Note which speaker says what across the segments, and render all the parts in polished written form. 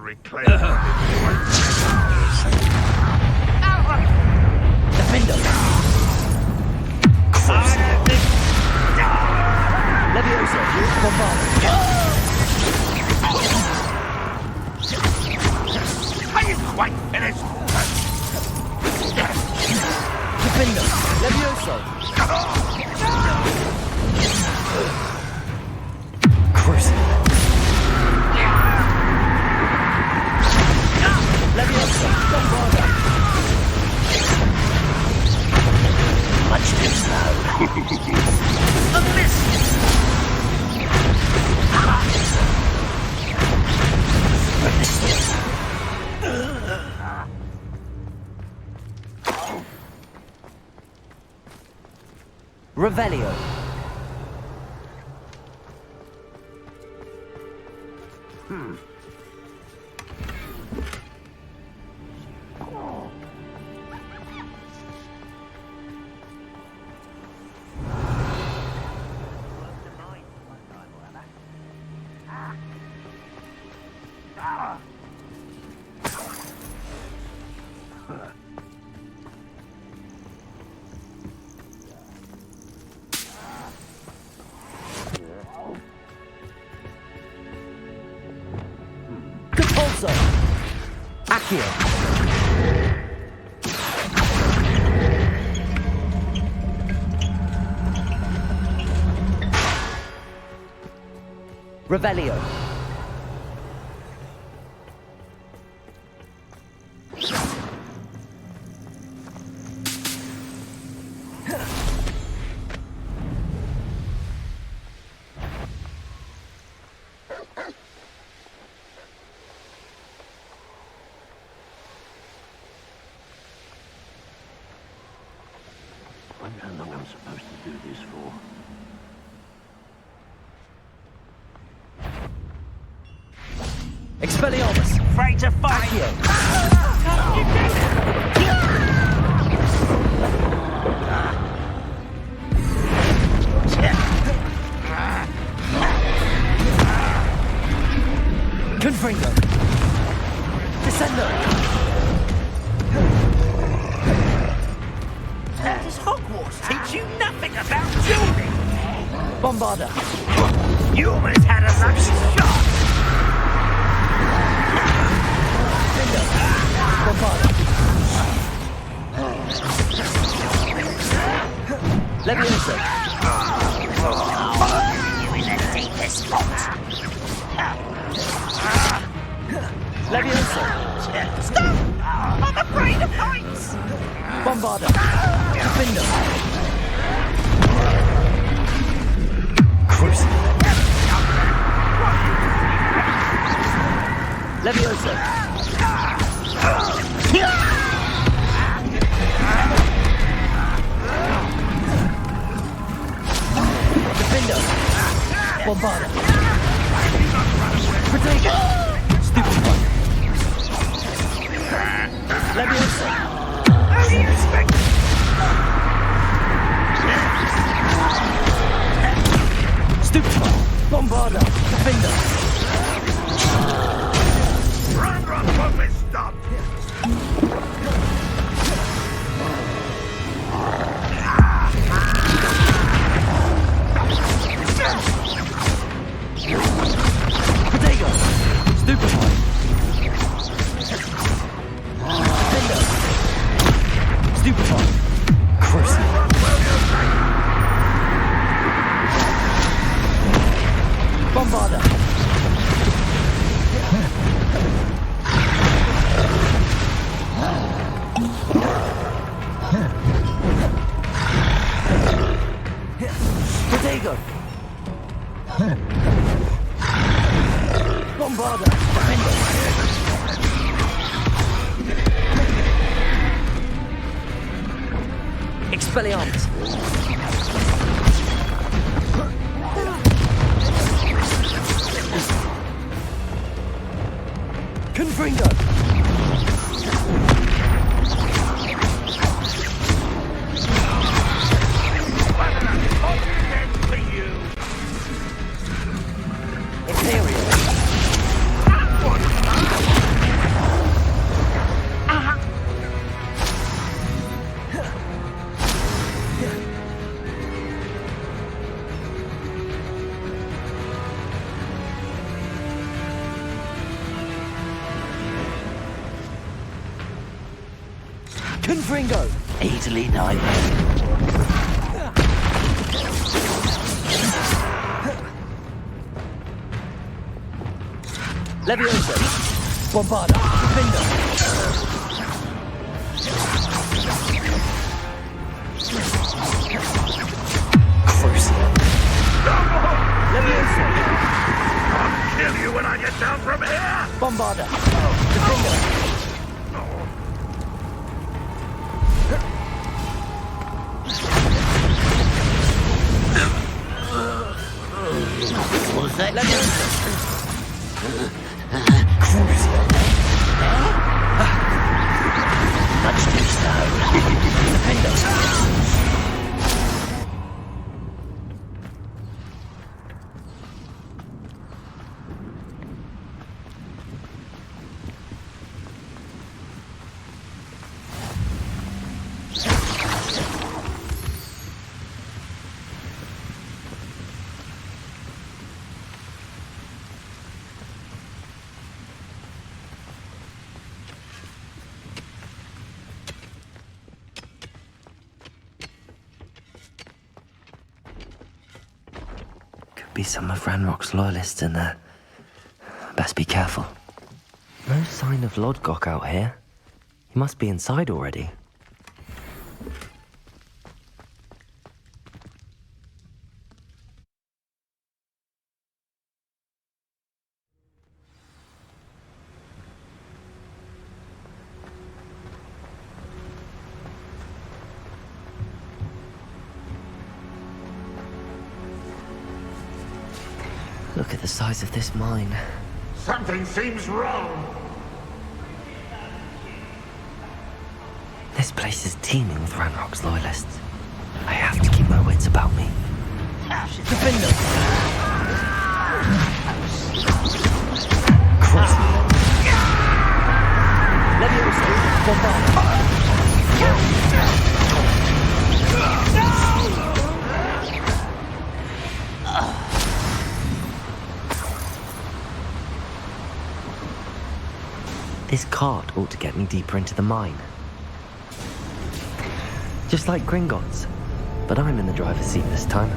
Speaker 1: reclaim
Speaker 2: Defender! Levioso! Bombard!
Speaker 1: Are you quite finished?
Speaker 2: Defender! Levioso! Cruising! Levioso! Bombarda! Much too slow. A miss! Revelio. Capulso. Accio. Revelio.
Speaker 3: I wonder how long I'm supposed to do this for.
Speaker 2: Expelliarmus.
Speaker 1: Afraid to fight!
Speaker 2: Accio. Confringo. Descendo.
Speaker 1: Does Hogwarts teach you nothing about dueling?
Speaker 2: Bombarda.
Speaker 1: You almost had a lucky shot!
Speaker 2: Bombarda. Levioso.
Speaker 1: You in the deepest spot!
Speaker 2: Levioso.
Speaker 1: Stop! I'm afraid of heights!
Speaker 2: Bombarda. Defender. Cruising. Levioso. Defender. Bombarda. Protego. Stupid one. Levioso.
Speaker 1: How do you expect?
Speaker 2: Stupid one. Bombarda. Defender.
Speaker 1: Run, won't be stopped!
Speaker 2: Protego. Stupid one. Defender. Stupid one. Cruising. Bombarda. Protego. Bombarda. Expelliarmus. Confringo. Imperial. Confringo!
Speaker 3: Easily done.
Speaker 2: Levioso! Bombarda! Defender! Crucial! Levioso!
Speaker 1: I'll kill you when I get down from here!
Speaker 2: Bombarda! Defender!
Speaker 3: Was that
Speaker 2: Crucial!
Speaker 3: much too slow?
Speaker 2: Defender!
Speaker 4: Be some of Ranrock's loyalists in there. Best be careful. No sign of Lodgok out here. He must be inside already. Look at the size of this mine.
Speaker 1: Something seems wrong.
Speaker 4: This place is teeming with Ranrock's loyalists. I have to keep my wits about me.
Speaker 2: Defender! Crucial! Levioso! Bombarda!
Speaker 4: This cart ought to get me deeper into the mine. Just like Gringotts, but I'm in the driver's seat this time.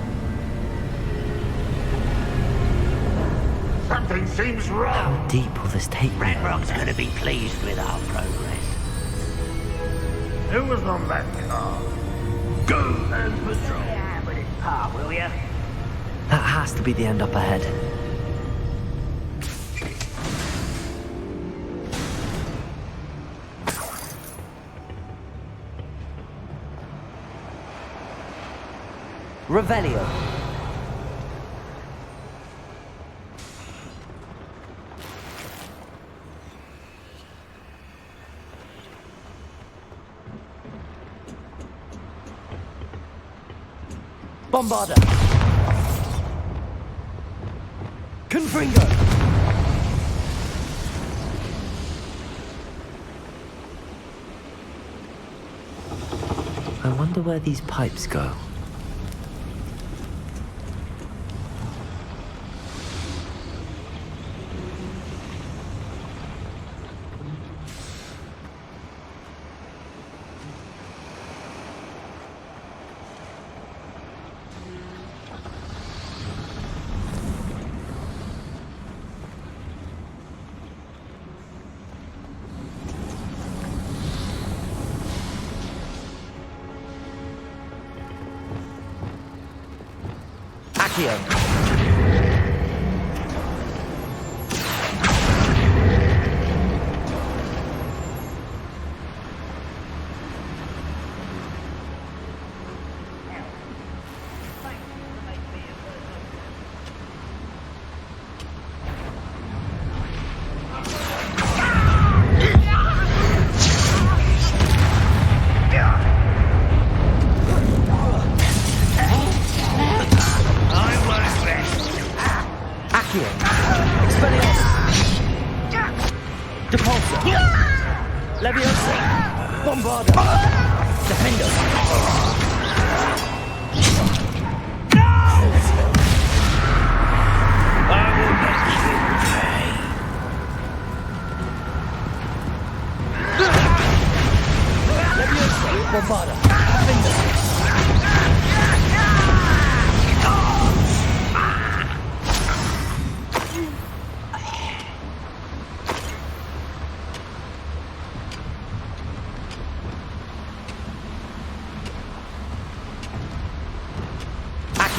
Speaker 1: Something seems wrong.
Speaker 4: How deep will this take me?
Speaker 3: Ranrock's gonna be pleased with our progress.
Speaker 1: Who was on that car? Go and patrol.
Speaker 3: Yeah, but it's par, will ya?
Speaker 4: That has to be the end up ahead.
Speaker 2: Revelio! Bombarda! Confringo!
Speaker 4: I wonder where these pipes go.
Speaker 2: Accio!
Speaker 1: I was there.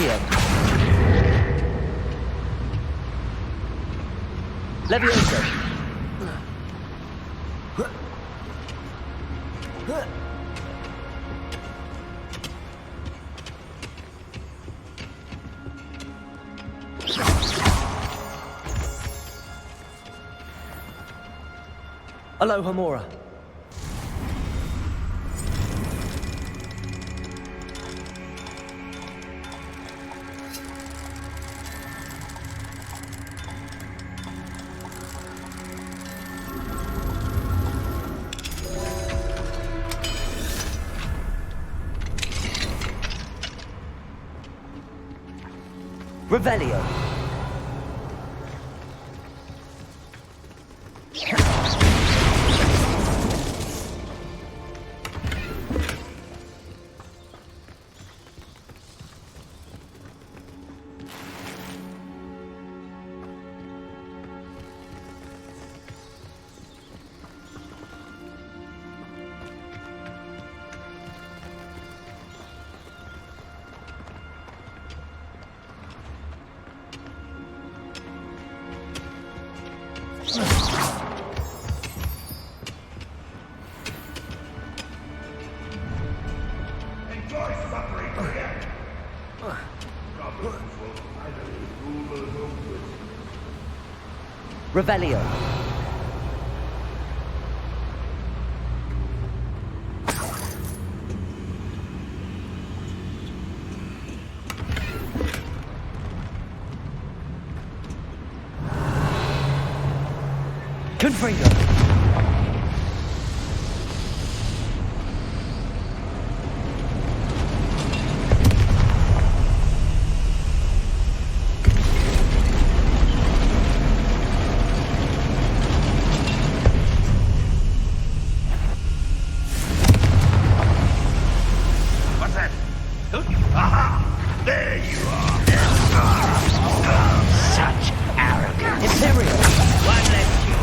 Speaker 2: Accio. Levioso. Aloha Mora. Revelio.
Speaker 1: Enjoy suffering again. Problems will finally rule over.
Speaker 2: Revelio. Confringo.
Speaker 1: What's that? Aha! There you are.
Speaker 3: Such arrogance.
Speaker 2: Imperial.
Speaker 3: One left you.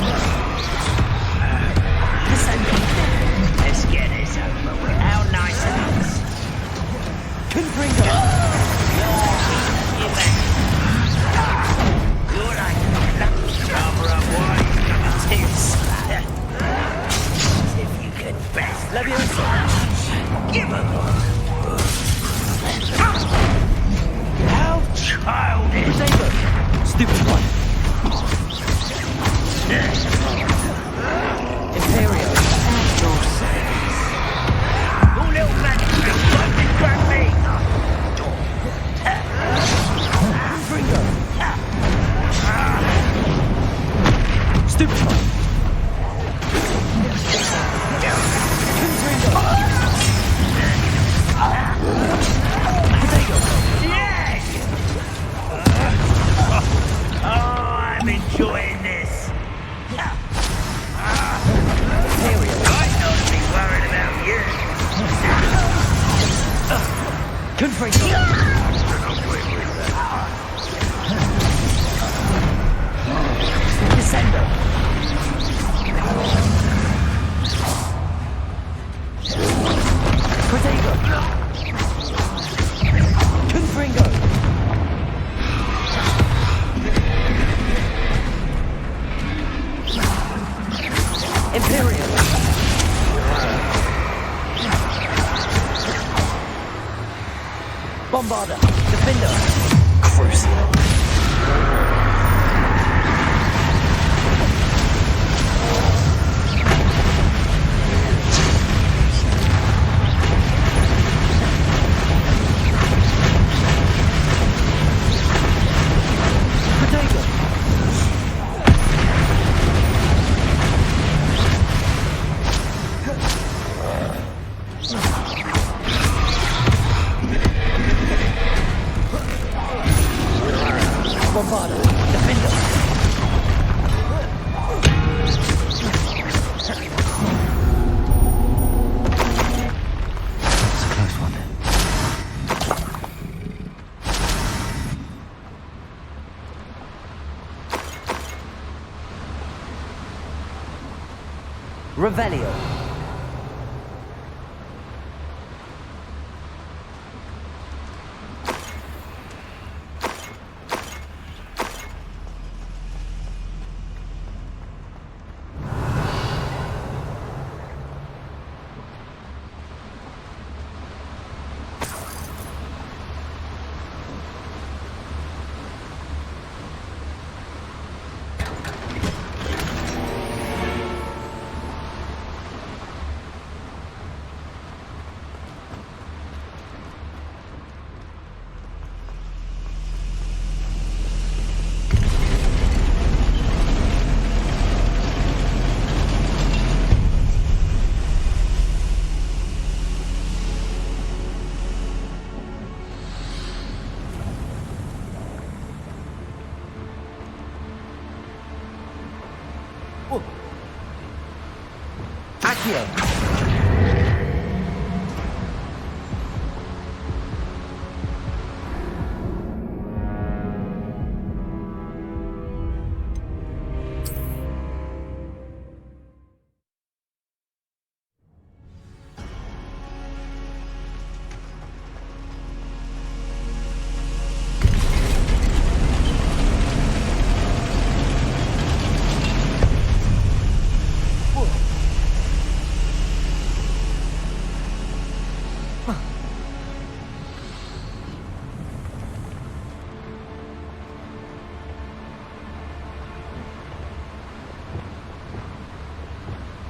Speaker 3: Let's get this over with. How nice of us.
Speaker 2: Confringo.
Speaker 3: You back. You're like a cover up wine. Tips. If you can best.
Speaker 2: Levioso.
Speaker 3: Give him how childish.
Speaker 2: Potato. Stupid one. Imperial.
Speaker 3: You little man, you fucking grab me.
Speaker 2: Confringo. Stupid one. Confringo. Potato.
Speaker 3: Yes! Oh, I'm enjoying this.
Speaker 2: Imperial.
Speaker 3: I don't be worried about you.
Speaker 2: Confringo. Descendo. Potato. Confringo. Imperial. Bombarder. Defender. Crucial. Potato. Bombarder. Defender.
Speaker 4: It's a close one.
Speaker 2: Revelio. Accio.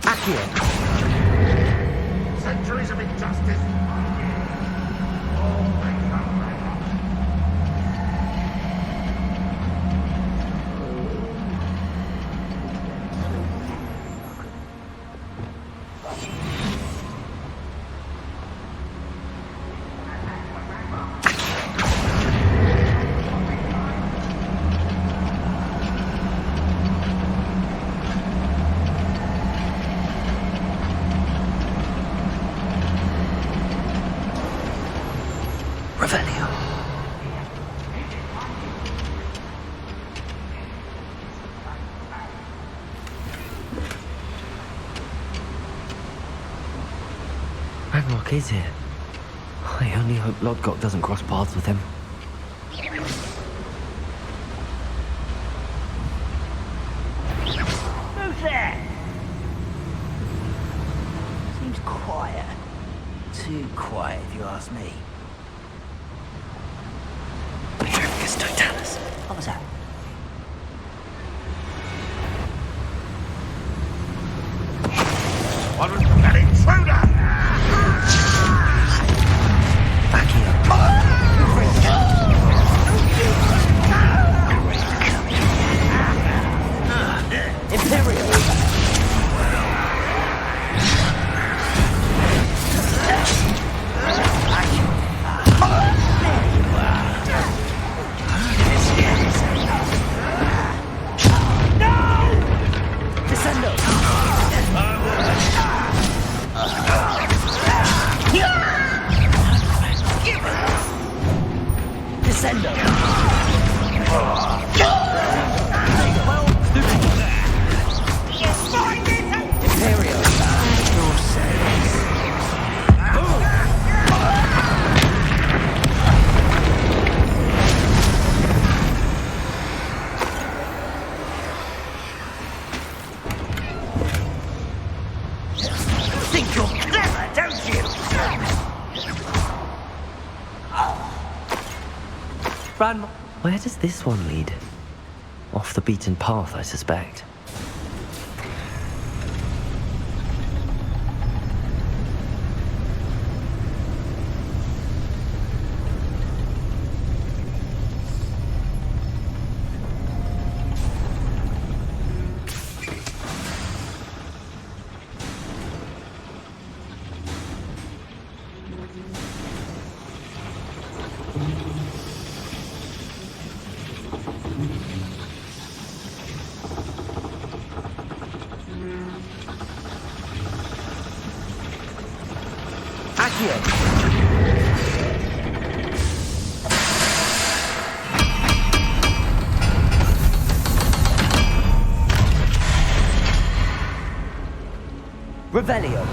Speaker 2: Accio.
Speaker 1: Centuries of injustice. All they come back.
Speaker 4: Revelio. Ranrock is here. I only hope Lodgok doesn't cross paths with him.
Speaker 3: Who's there? Seems quiet. Too quiet, if you ask me.
Speaker 4: Petrificus totalis.
Speaker 3: What was that?
Speaker 1: One an intruder!
Speaker 2: Imperial. Descendo. Descendo. Imperial.
Speaker 3: Think you're clever, don't you?
Speaker 2: Run.
Speaker 4: Where does this one lead? Off the beaten path, I suspect.
Speaker 2: Accio. Revelio.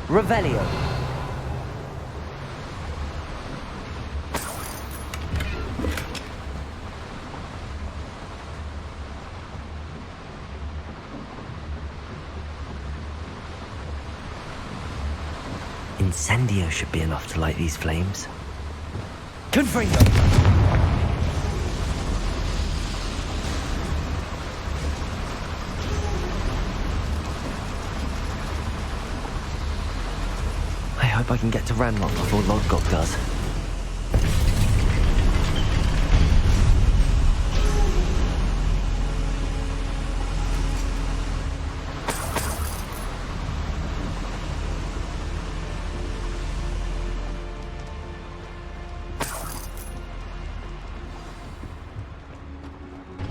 Speaker 2: Revelio.
Speaker 4: Incendio should be enough to light these flames. Confringo! I hope I can get to Ranrock before Lodgok does.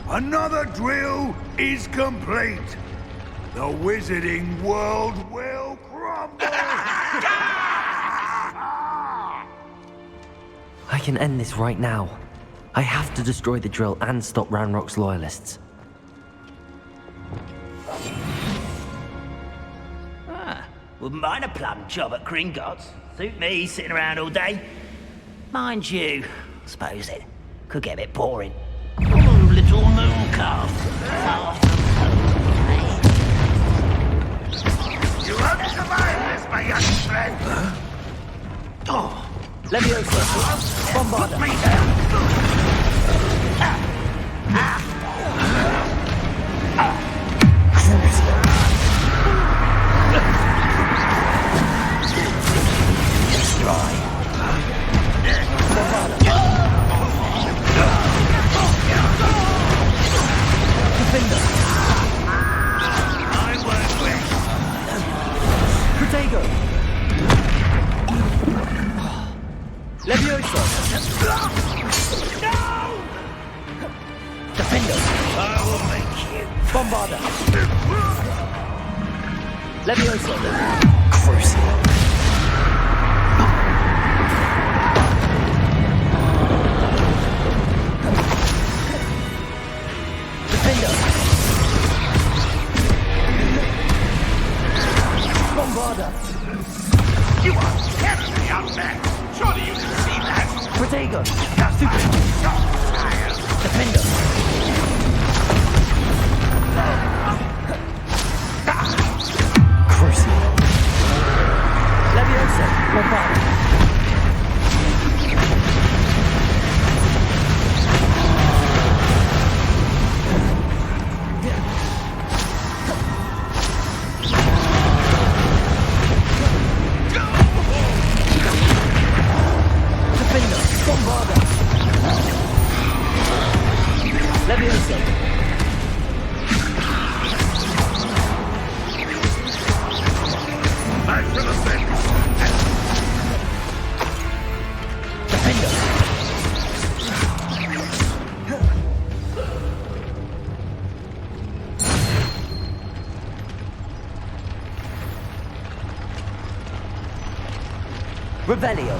Speaker 1: Another drill is complete. The wizarding world will crumble.
Speaker 4: I can end this right now. I have to destroy the drill and stop Ranrock's loyalists.
Speaker 3: Wouldn't mind a plum job at Gringotts. Suit me, sitting around all day. Mind you, I suppose it could get a bit boring. Oh, little moon calf. Far from home.
Speaker 1: You won't survive this, my young friend.
Speaker 3: Oh,
Speaker 2: Leviosa. Bombarda.
Speaker 1: Me down.
Speaker 2: Protego. Leviosa.
Speaker 1: No!
Speaker 2: Defender.
Speaker 1: I will make you.
Speaker 2: Bombarda. Leviosa.
Speaker 4: Crucial.
Speaker 2: Defender. Bombarda.
Speaker 1: You are scaring me out there. Surely you can see that.
Speaker 2: Protego.
Speaker 1: Super.
Speaker 2: Defender.
Speaker 4: Crucial.
Speaker 2: Leviosa. Bombarda. Defender. Bombarda. Leviosa.
Speaker 1: Back for the sentence.
Speaker 2: Defender. Revelio.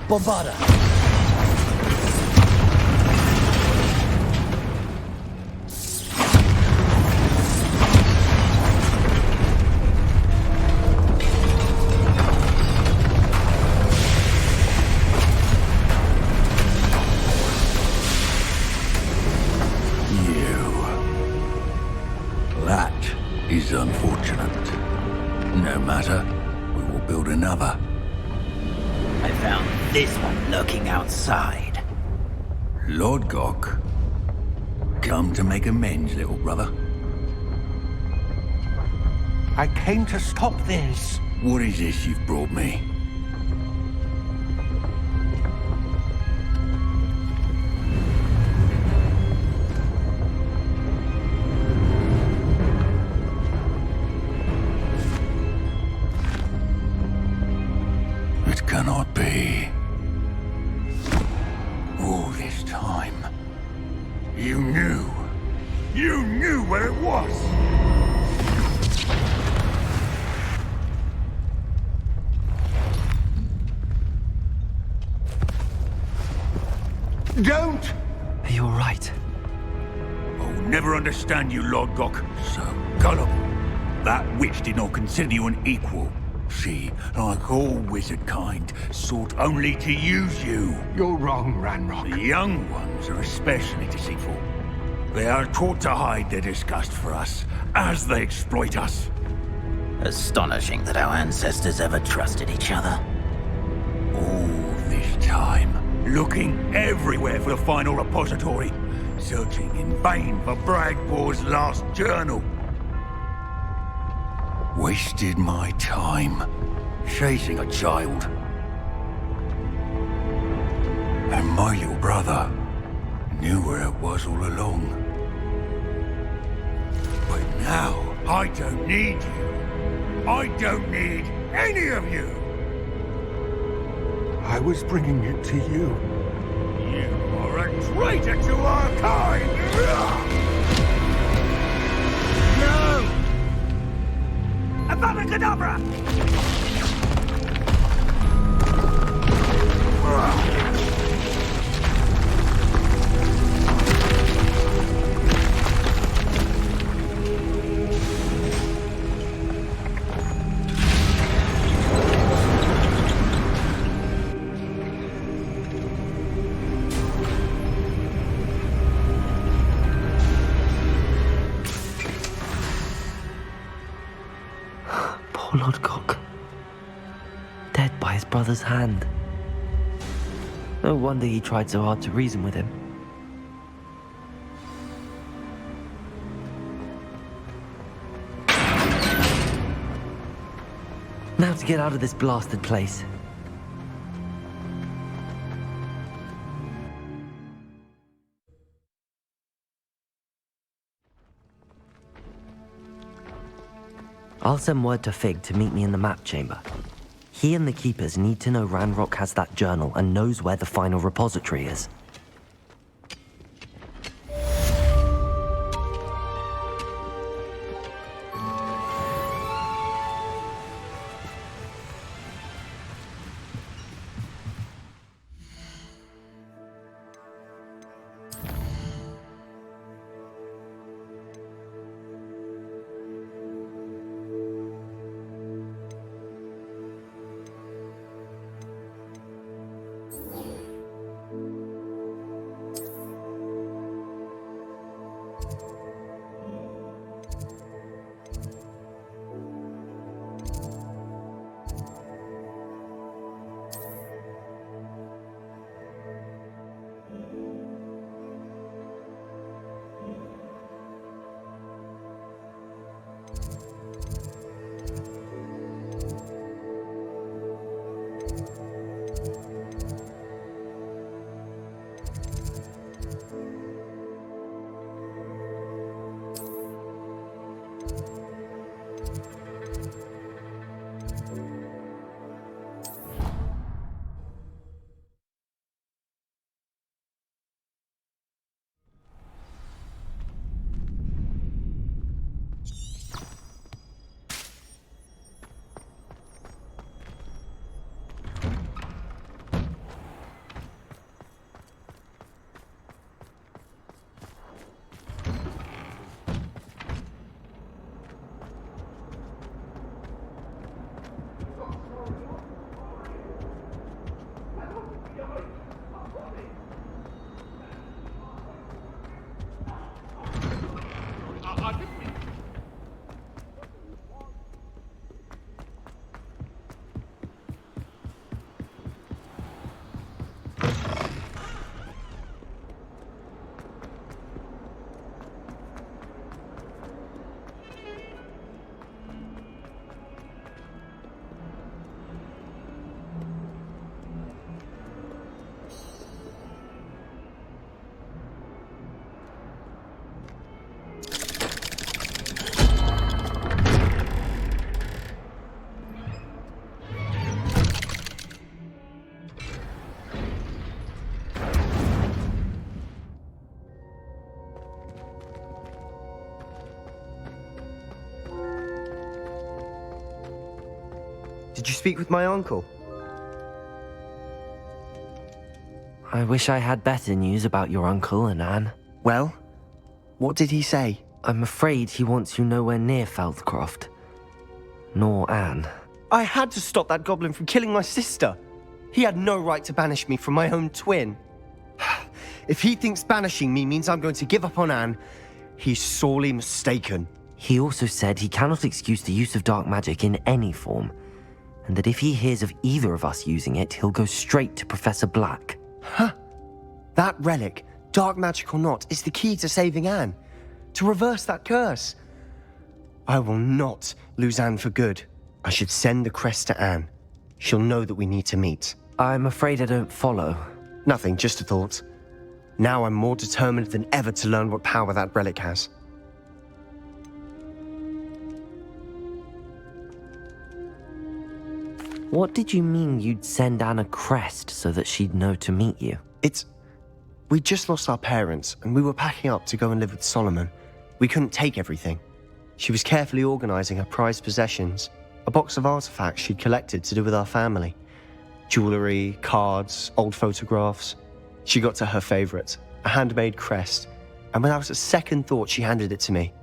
Speaker 2: Bombarda.
Speaker 1: That is unfortunate. No matter, we will build another.
Speaker 3: I found this one lurking outside.
Speaker 1: Lord Gok, come to make amends, little brother.
Speaker 5: I came to stop this.
Speaker 1: What is this you've brought me? It cannot be. All this time, you knew. You knew where it was.
Speaker 5: Don't!
Speaker 4: Are you alright?
Speaker 1: I'll never understand you, Lord Gok. So gullible. That witch did not consider you an equal. She, like all wizard kind, sought only to use you.
Speaker 5: You're wrong,
Speaker 1: The
Speaker 5: Ranrock.
Speaker 1: young ones are especially deceitful. They are taught to hide their disgust for us, as they exploit us.
Speaker 3: Astonishing that our ancestors ever trusted each other.
Speaker 1: All this time, looking everywhere for the final repository, searching in vain for Bragbor's last journal. Wasted my time, chasing a child. And my little brother knew where it was all along. But now, I don't need you. I don't need any of you.
Speaker 5: I was bringing it to you.
Speaker 1: You are a traitor to our kind! No! Avada Kedavra!
Speaker 4: Poor Lodgok. Dead by his brother's hand. No wonder he tried so hard to reason with him. Now to get out of this blasted place. I'll send word to Fig to meet me in the map chamber. He and the Keepers need to know Ranrock has that journal and knows where the final repository is.
Speaker 6: Did you speak with my uncle?
Speaker 4: I wish I had better news about your uncle and Anne.
Speaker 6: Well, what did he say?
Speaker 4: I'm afraid he wants you nowhere near Feldcroft. Nor Anne.
Speaker 6: I had to stop that goblin from killing my sister. He had no right to banish me from my own twin. If he thinks banishing me means I'm going to give up on Anne, he's sorely mistaken.
Speaker 4: He also said he cannot excuse the use of dark magic in any form, and that if he hears of either of us using it, he'll go straight to Professor Black.
Speaker 6: Huh. That relic, dark magic or not, is the key to saving Anne. To reverse that curse. I will not lose Anne for good. I should send the crest to Anne. She'll know that we need to meet.
Speaker 4: I'm afraid I don't follow.
Speaker 6: Nothing, just a thought. Now I'm more determined than ever to learn what power that relic has.
Speaker 4: What did you mean you'd send Anne a crest so that she'd know to meet you?
Speaker 6: We just lost our parents, and we were packing up to go and live with Solomon. We couldn't take everything. She was carefully organizing her prized possessions, a box of artifacts she'd collected to do with our family. Jewelry, cards, old photographs. She got to her favorite, a handmade crest, and without a second thought, she handed it to me.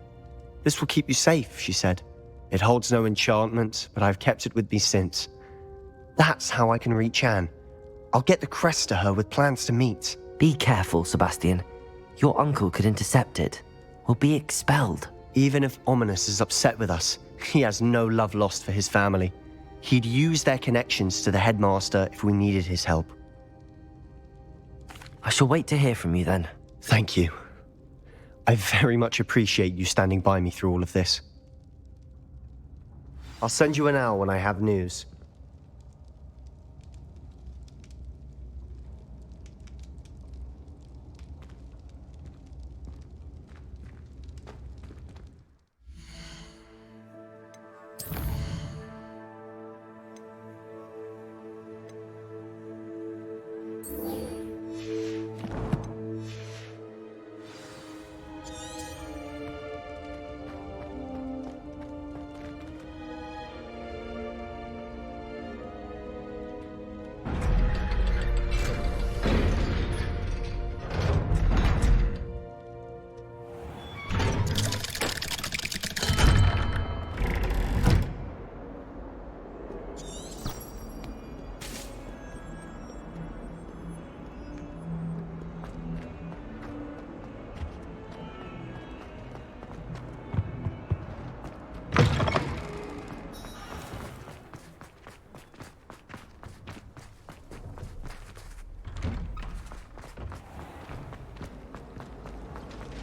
Speaker 6: "This will keep you safe," she said. "It holds no enchantment, but I've kept it with me since. That's how I can reach Anne. I'll get the crest to her with plans to meet."
Speaker 4: Be careful, Sebastian. Your uncle could intercept it. We'll be expelled.
Speaker 6: Even if Ominous is upset with us, he has no love lost for his family. He'd use their connections to the headmaster if we needed his help.
Speaker 4: I shall wait to hear from you then.
Speaker 6: Thank you. I very much appreciate you standing by me through all of this. I'll send you an hour when I have news.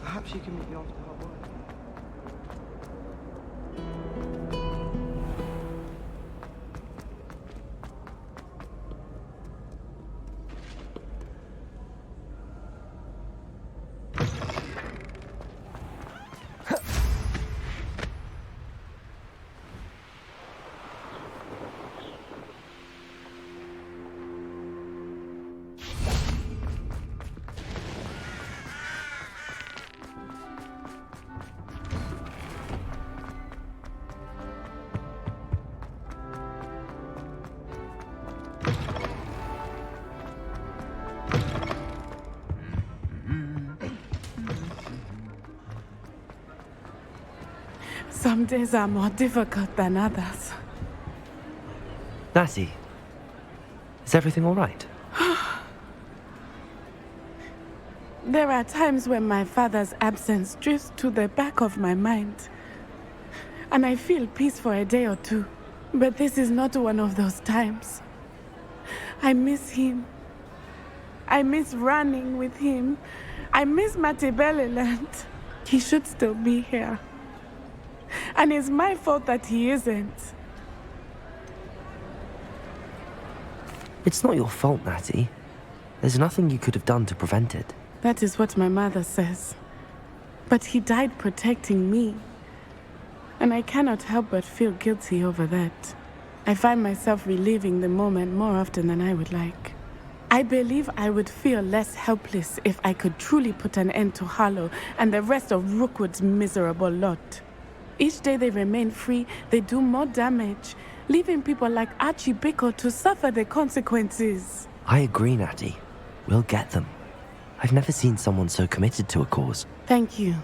Speaker 7: Perhaps you can meet me after hot work.
Speaker 8: Some days are more difficult than others.
Speaker 4: Natty, is everything all right?
Speaker 8: There are times when my father's absence drifts to the back of my mind, and I feel peace for a day or two. But this is not one of those times. I miss him. I miss running with him. I miss Matibeleland. He should still be here. And it's my fault that he isn't.
Speaker 4: It's not your fault, Natty. There's nothing you could have done to prevent it.
Speaker 8: That is what my mother says. But he died protecting me. And I cannot help but feel guilty over that. I find myself reliving the moment more often than I would like. I believe I would feel less helpless if I could truly put an end to Harlow and the rest of Rookwood's miserable lot. Each day they remain free, they do more damage, leaving people like Archie Bickle to suffer the consequences.
Speaker 4: I agree, Natty. We'll get them. I've never seen someone so committed to a cause.
Speaker 8: Thank you.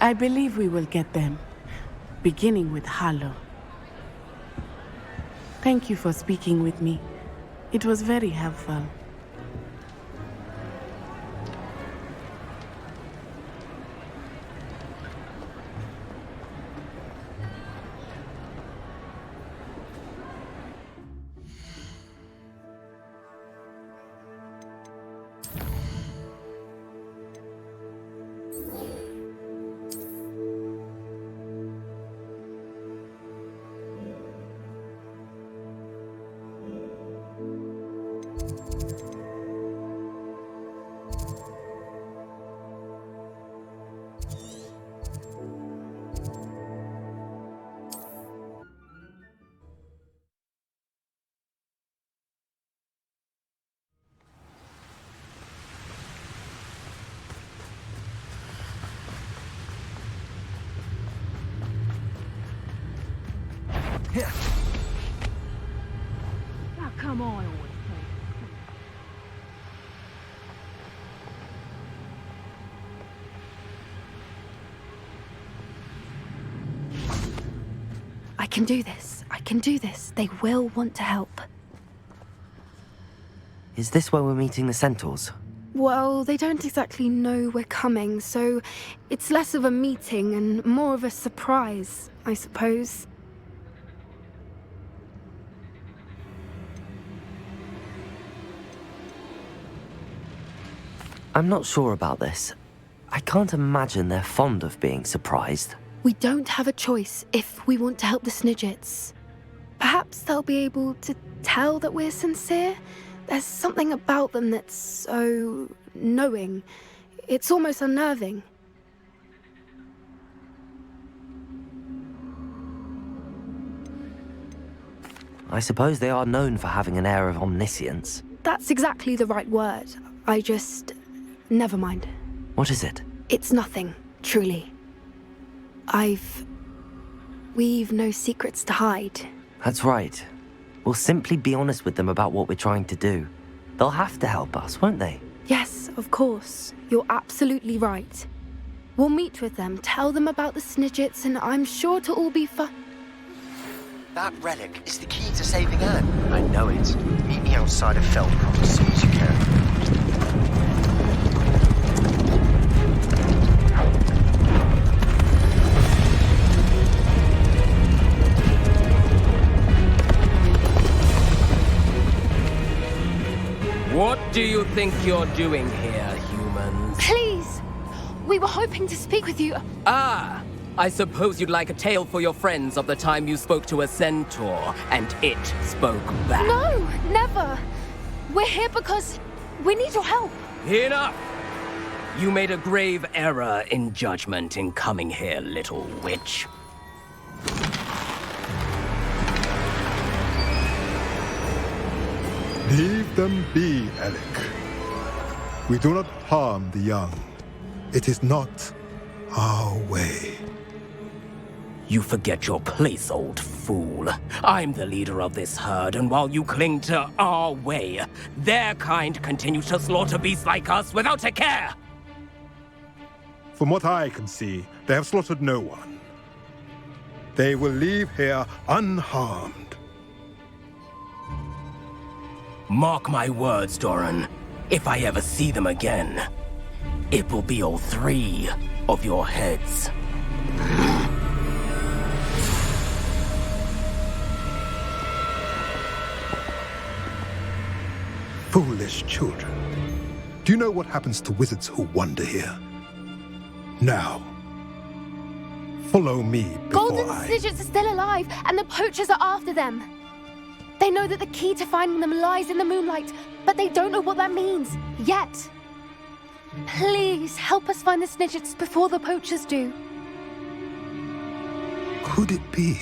Speaker 8: I believe we will get them, beginning with Harlow. Thank you for speaking with me. It was very helpful.
Speaker 7: come I always take?
Speaker 9: I can do this. I can do this. They will want to help.
Speaker 4: Is this where we're meeting the centaurs?
Speaker 9: Well, they don't exactly know we're coming, so it's less of a meeting and more of a surprise, I suppose.
Speaker 4: I'm not sure about this. I can't imagine they're fond of being surprised.
Speaker 9: We don't have a choice if we want to help the Snidgets. Perhaps they'll be able to tell that we're sincere. There's something about them that's so knowing. It's almost unnerving.
Speaker 4: I suppose they are known for having an air of omniscience.
Speaker 9: That's exactly the right word. Never mind.
Speaker 4: What is it?
Speaker 9: It's nothing, truly. We've no secrets to hide.
Speaker 4: That's right. We'll simply be honest with them about what we're trying to do. They'll have to help us, won't they?
Speaker 9: Yes, of course. You're absolutely right. We'll meet with them, tell them about the Snidgets, and I'm sure it'll all be fun.
Speaker 6: That relic is the key to saving Anne. I know it. Meet me outside of Feldcroft as soon as you can.
Speaker 10: What do you think you're doing here, humans?
Speaker 9: Please! We were hoping to speak with you.
Speaker 10: Ah! I suppose you'd like a tale for your friends of the time you spoke to a centaur, and it spoke back.
Speaker 9: No, never! We're here because we need your help.
Speaker 10: Enough! You made a grave error in judgment in coming here, little witch.
Speaker 5: Leave them be, Alec. We do not harm the young. It is not our way.
Speaker 10: You forget your place, old fool. I'm the leader of this herd, and while you cling to our way, their kind continue to slaughter beasts like us without a care!
Speaker 5: From what I can see, they have slaughtered no one. They will leave here unharmed.
Speaker 10: Mark my words, Doran. If I ever see them again, it will be all 3 of your heads.
Speaker 5: Foolish children. Do you know what happens to wizards who wander here? Now, follow me before
Speaker 9: Golden Snidgets are still alive, and the poachers are after them. They know that the key to finding them lies in the moonlight, but they don't know what that means, yet. Please, help us find the Snidgets before the poachers do.
Speaker 5: Could it be?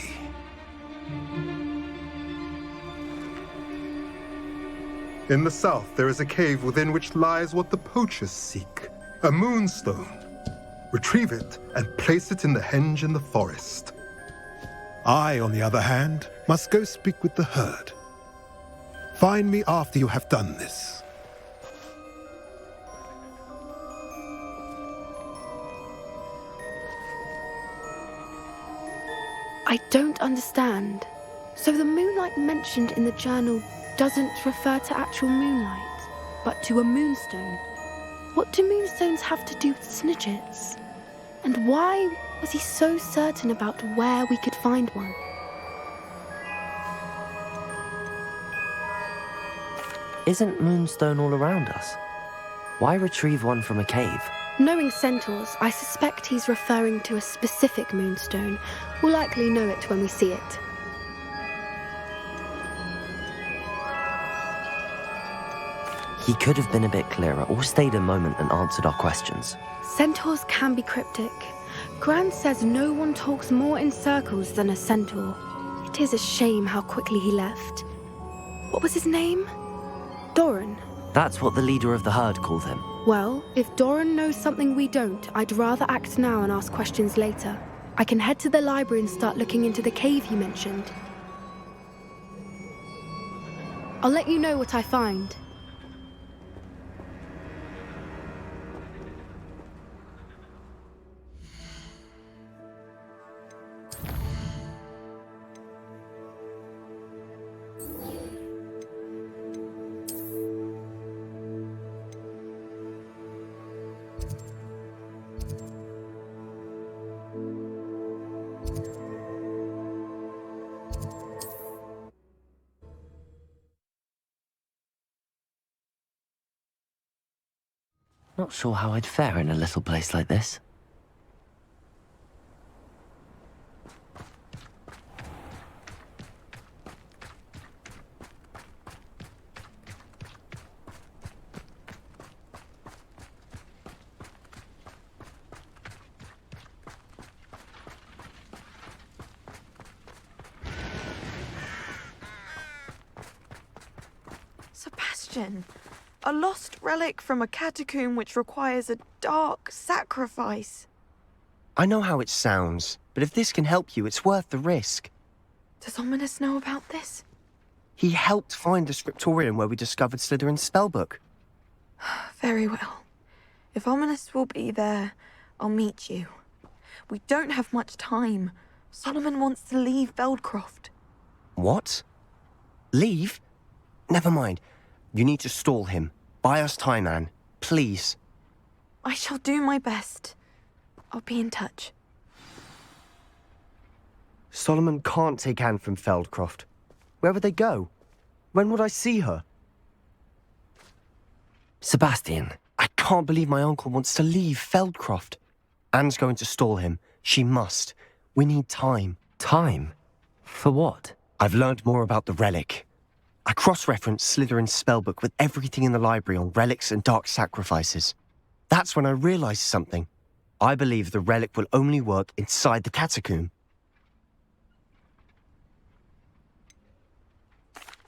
Speaker 5: In the south, there is a cave within which lies what the poachers seek. A moonstone. Retrieve it and place it in the henge in the forest. I, on the other hand, must go speak with the herd. Find me after you have done this.
Speaker 9: I don't understand. So the moonlight mentioned in the journal doesn't refer to actual moonlight, but to a moonstone. What do moonstones have to do with Snidgets? And why was he so certain about where we could find one?
Speaker 4: Isn't moonstone all around us? Why retrieve one from a cave?
Speaker 9: Knowing centaurs, I suspect he's referring to a specific moonstone. We'll likely know it when we see it.
Speaker 4: He could have been a bit clearer, or stayed a moment and answered our questions.
Speaker 9: Centaurs can be cryptic. Gran says no one talks more in circles than a centaur. It is a shame how quickly he left. What was his name? Doran.
Speaker 4: That's what the leader of the herd called him.
Speaker 9: Well, if Doran knows something we don't, I'd rather act now and ask questions later. I can head to the library and start looking into the cave you mentioned. I'll let you know what I find.
Speaker 4: Not sure how I'd fare in a little place like this.
Speaker 7: Sebastian, a lost relic from a catacomb which requires a dark sacrifice.
Speaker 6: I know how it sounds, but if this can help you, it's worth the risk.
Speaker 7: Does Ominous know about this?
Speaker 6: He helped find the scriptorium where we discovered Slytherin's spellbook.
Speaker 7: Very well. If Ominous will be there, I'll meet you. We don't have much time. Solomon wants to leave Feldcroft.
Speaker 6: What? Leave? Never mind. You need to stall him. Buy us time, Anne. Please.
Speaker 7: I shall do my best. I'll be in touch.
Speaker 6: Solomon can't take Anne from Feldcroft. Where would they go? When would I see her?
Speaker 4: Sebastian.
Speaker 6: I can't believe my uncle wants to leave Feldcroft. Anne's going to stall him. She must. We need time.
Speaker 4: Time? For what?
Speaker 6: I've learned more about the relic. I cross-referenced Slytherin's spellbook with everything in the library on relics and dark sacrifices. That's when I realized something. I believe the relic will only work inside the catacomb.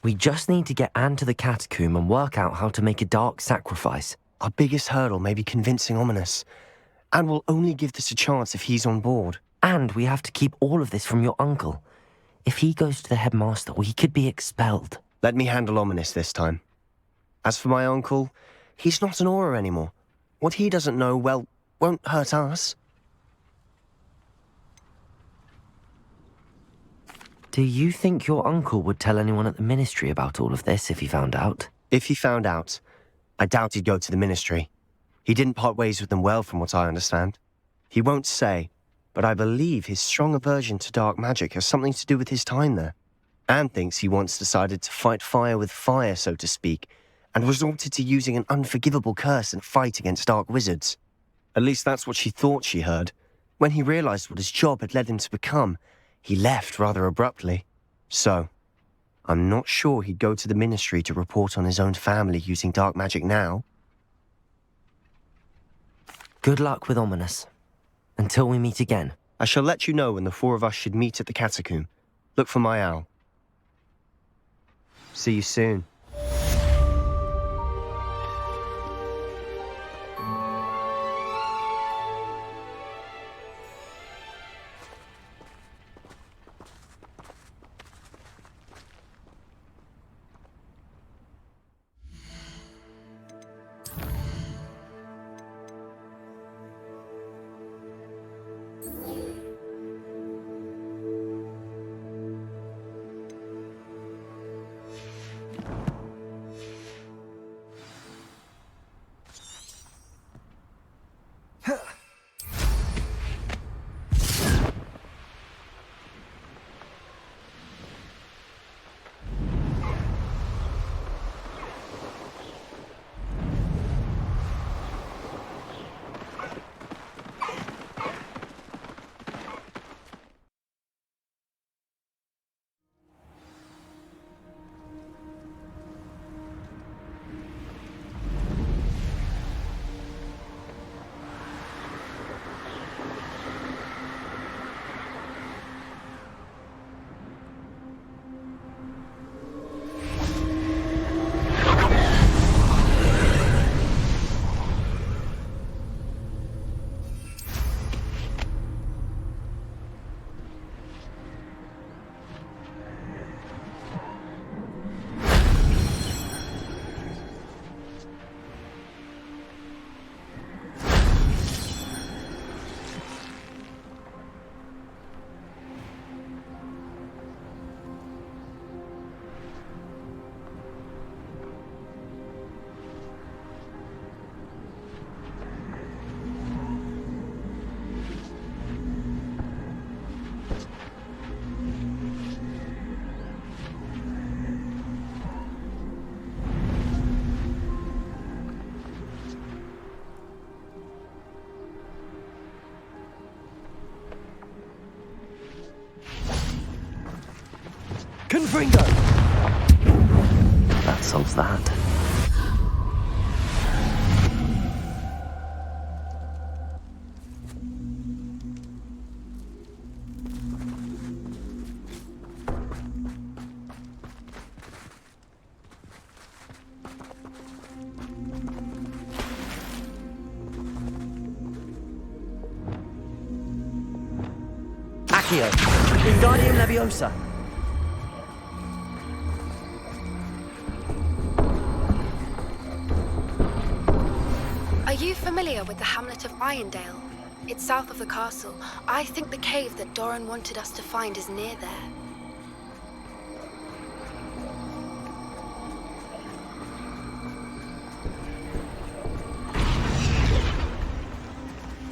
Speaker 4: We just need to get Anne to the catacomb and work out how to make a dark sacrifice.
Speaker 6: Our biggest hurdle may be convincing Ominous. And we'll only give this a chance if he's on board.
Speaker 4: And we have to keep all of this from your uncle. If he goes to the headmaster, we could be expelled.
Speaker 6: Let me handle Ominous this time. As for my uncle, he's not an Auror anymore. What he doesn't know, well, won't hurt us.
Speaker 4: Do you think your uncle would tell anyone at the ministry about all of this if he found out?
Speaker 6: If he found out, I doubt he'd go to the ministry. He didn't part ways with them well, from what I understand. He won't say, but I believe his strong aversion to dark magic has something to do with his time there. Anne thinks he once decided to fight fire with fire, so to speak, and resorted to using an unforgivable curse and fight against dark wizards. At least that's what she thought she heard. When he realized what his job had led him to become, he left rather abruptly. So, I'm not sure he'd go to the ministry to report on his own family using dark magic now.
Speaker 4: Good luck with Ominous. Until we meet again.
Speaker 6: I shall let you know when the four of us should meet at the catacomb. Look for my owl. See you soon.
Speaker 2: Confringo!
Speaker 4: That solves that.
Speaker 2: Accio! Wingardium Leviosa!
Speaker 9: Are you familiar with the hamlet of Irondale? It's south of the castle. I think the cave that Doran wanted us to find is near there.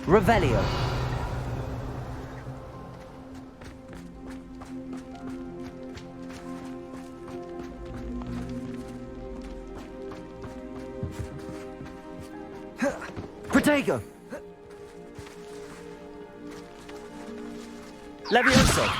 Speaker 2: Revelio! Protego! Levioso!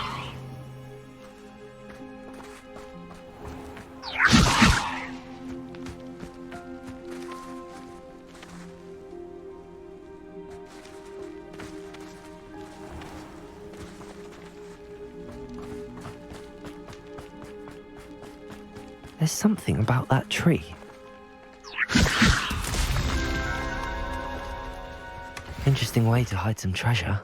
Speaker 4: There's something about that tree. Interesting way to hide some treasure.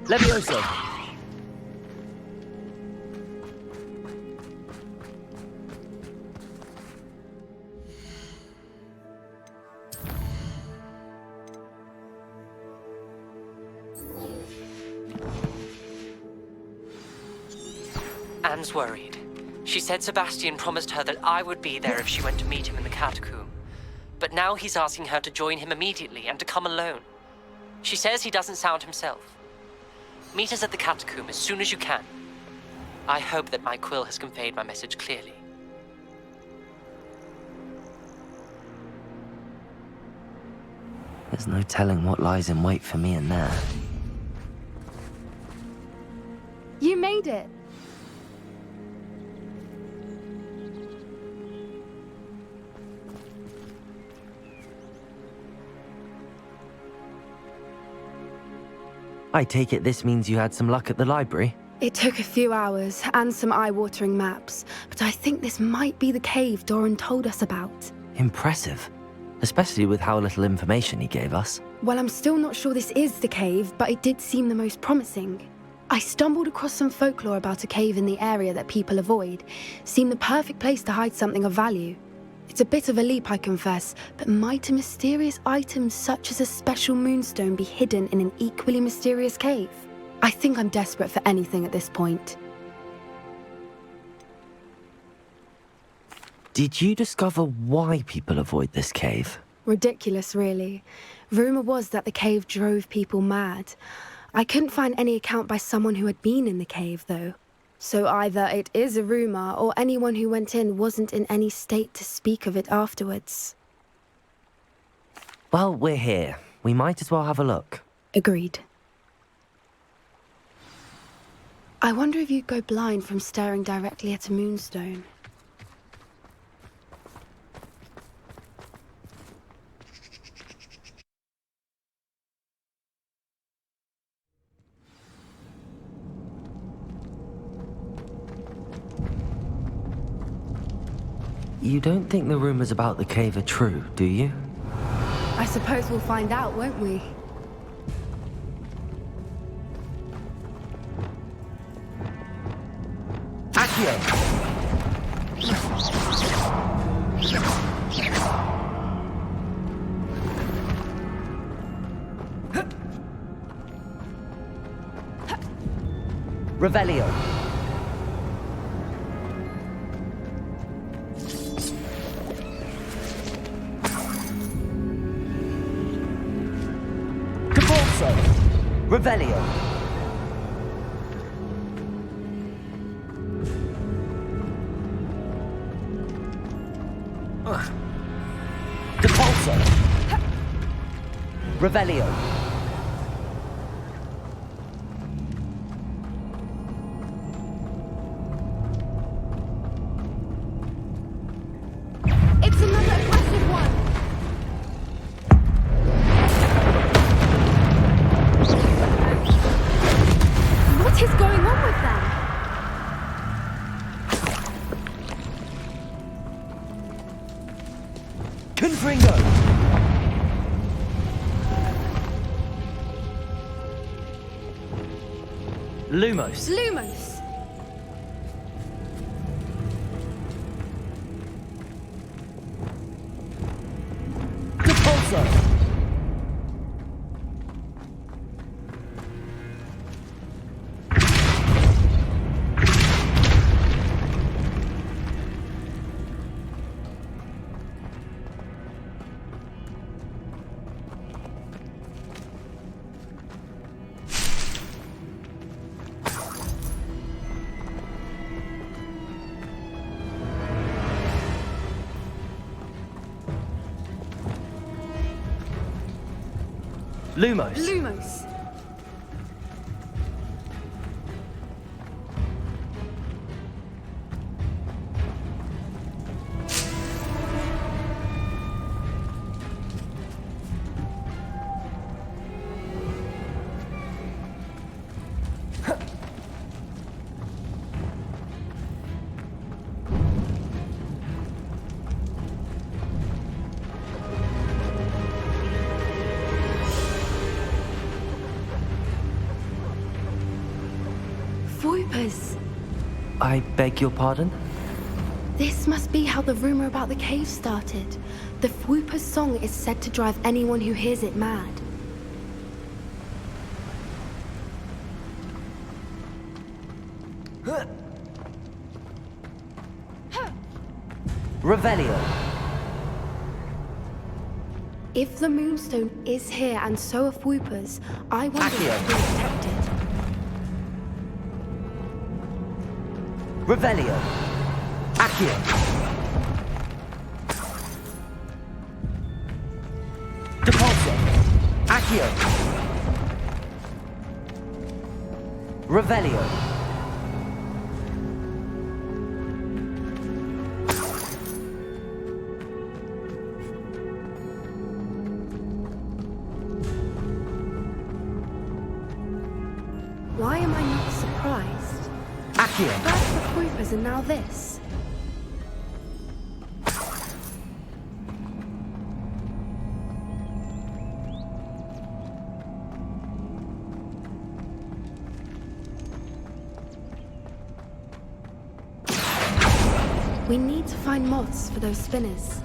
Speaker 2: Levioso!
Speaker 11: Anne's worried. She said Sebastian promised her that I would be there if she went to meet him in the catacomb. But now he's asking her to join him immediately and to come alone. She says he doesn't sound himself. Meet us at the catacomb as soon as you can. I hope that my quill has conveyed my message clearly.
Speaker 4: There's no telling what lies in wait for me in there.
Speaker 9: You made it!
Speaker 4: I take it this means you had some luck at the library?
Speaker 9: It took a few hours and some eye-watering maps, but I think this might be the cave Doran told us about.
Speaker 4: Impressive. Especially with how little information he gave us.
Speaker 9: Well, I'm still not sure this is the cave, but it did seem the most promising. I stumbled across some folklore about a cave in the area that people avoid. Seemed the perfect place to hide something of value. It's a bit of a leap, I confess, but might a mysterious item such as a special moonstone be hidden in an equally mysterious cave? I think I'm desperate for anything at this point.
Speaker 4: Did you discover why people avoid this cave?
Speaker 9: Ridiculous, really. Rumor was that the cave drove people mad. I couldn't find any account by someone who had been in the cave, though. So either it is a rumor, or anyone who went in wasn't in any state to speak of it afterwards.
Speaker 4: Well, we're here. We might as well have a look.
Speaker 9: Agreed. I wonder if you'd go blind from staring directly at a moonstone.
Speaker 4: You don't think the rumors about the cave are true, do you?
Speaker 9: I suppose we'll find out, won't we?
Speaker 2: Accio! Revelio. Caborso. Revelio. Depulso. Revelio.
Speaker 9: It's another aggressive one! What is going on with them?
Speaker 2: Confringo. Lumos.
Speaker 9: Lumos!
Speaker 2: Depulso. Lumos.
Speaker 9: Lumos! Voipers!
Speaker 4: I beg your pardon?
Speaker 9: This must be how the rumor about the cave started. The Fwooper's song is said to drive anyone who hears it mad.
Speaker 2: Revelio.
Speaker 9: If the Moonstone is here and so are Fwoopers, I wonder
Speaker 2: Accio.
Speaker 9: if we're protected.
Speaker 2: Revelio. Accio. Depulso. Accio. Revelio.
Speaker 9: Why am I not surprised?
Speaker 2: Accio.
Speaker 9: First the Fwoopers and now this. We need to find moths for those spinners.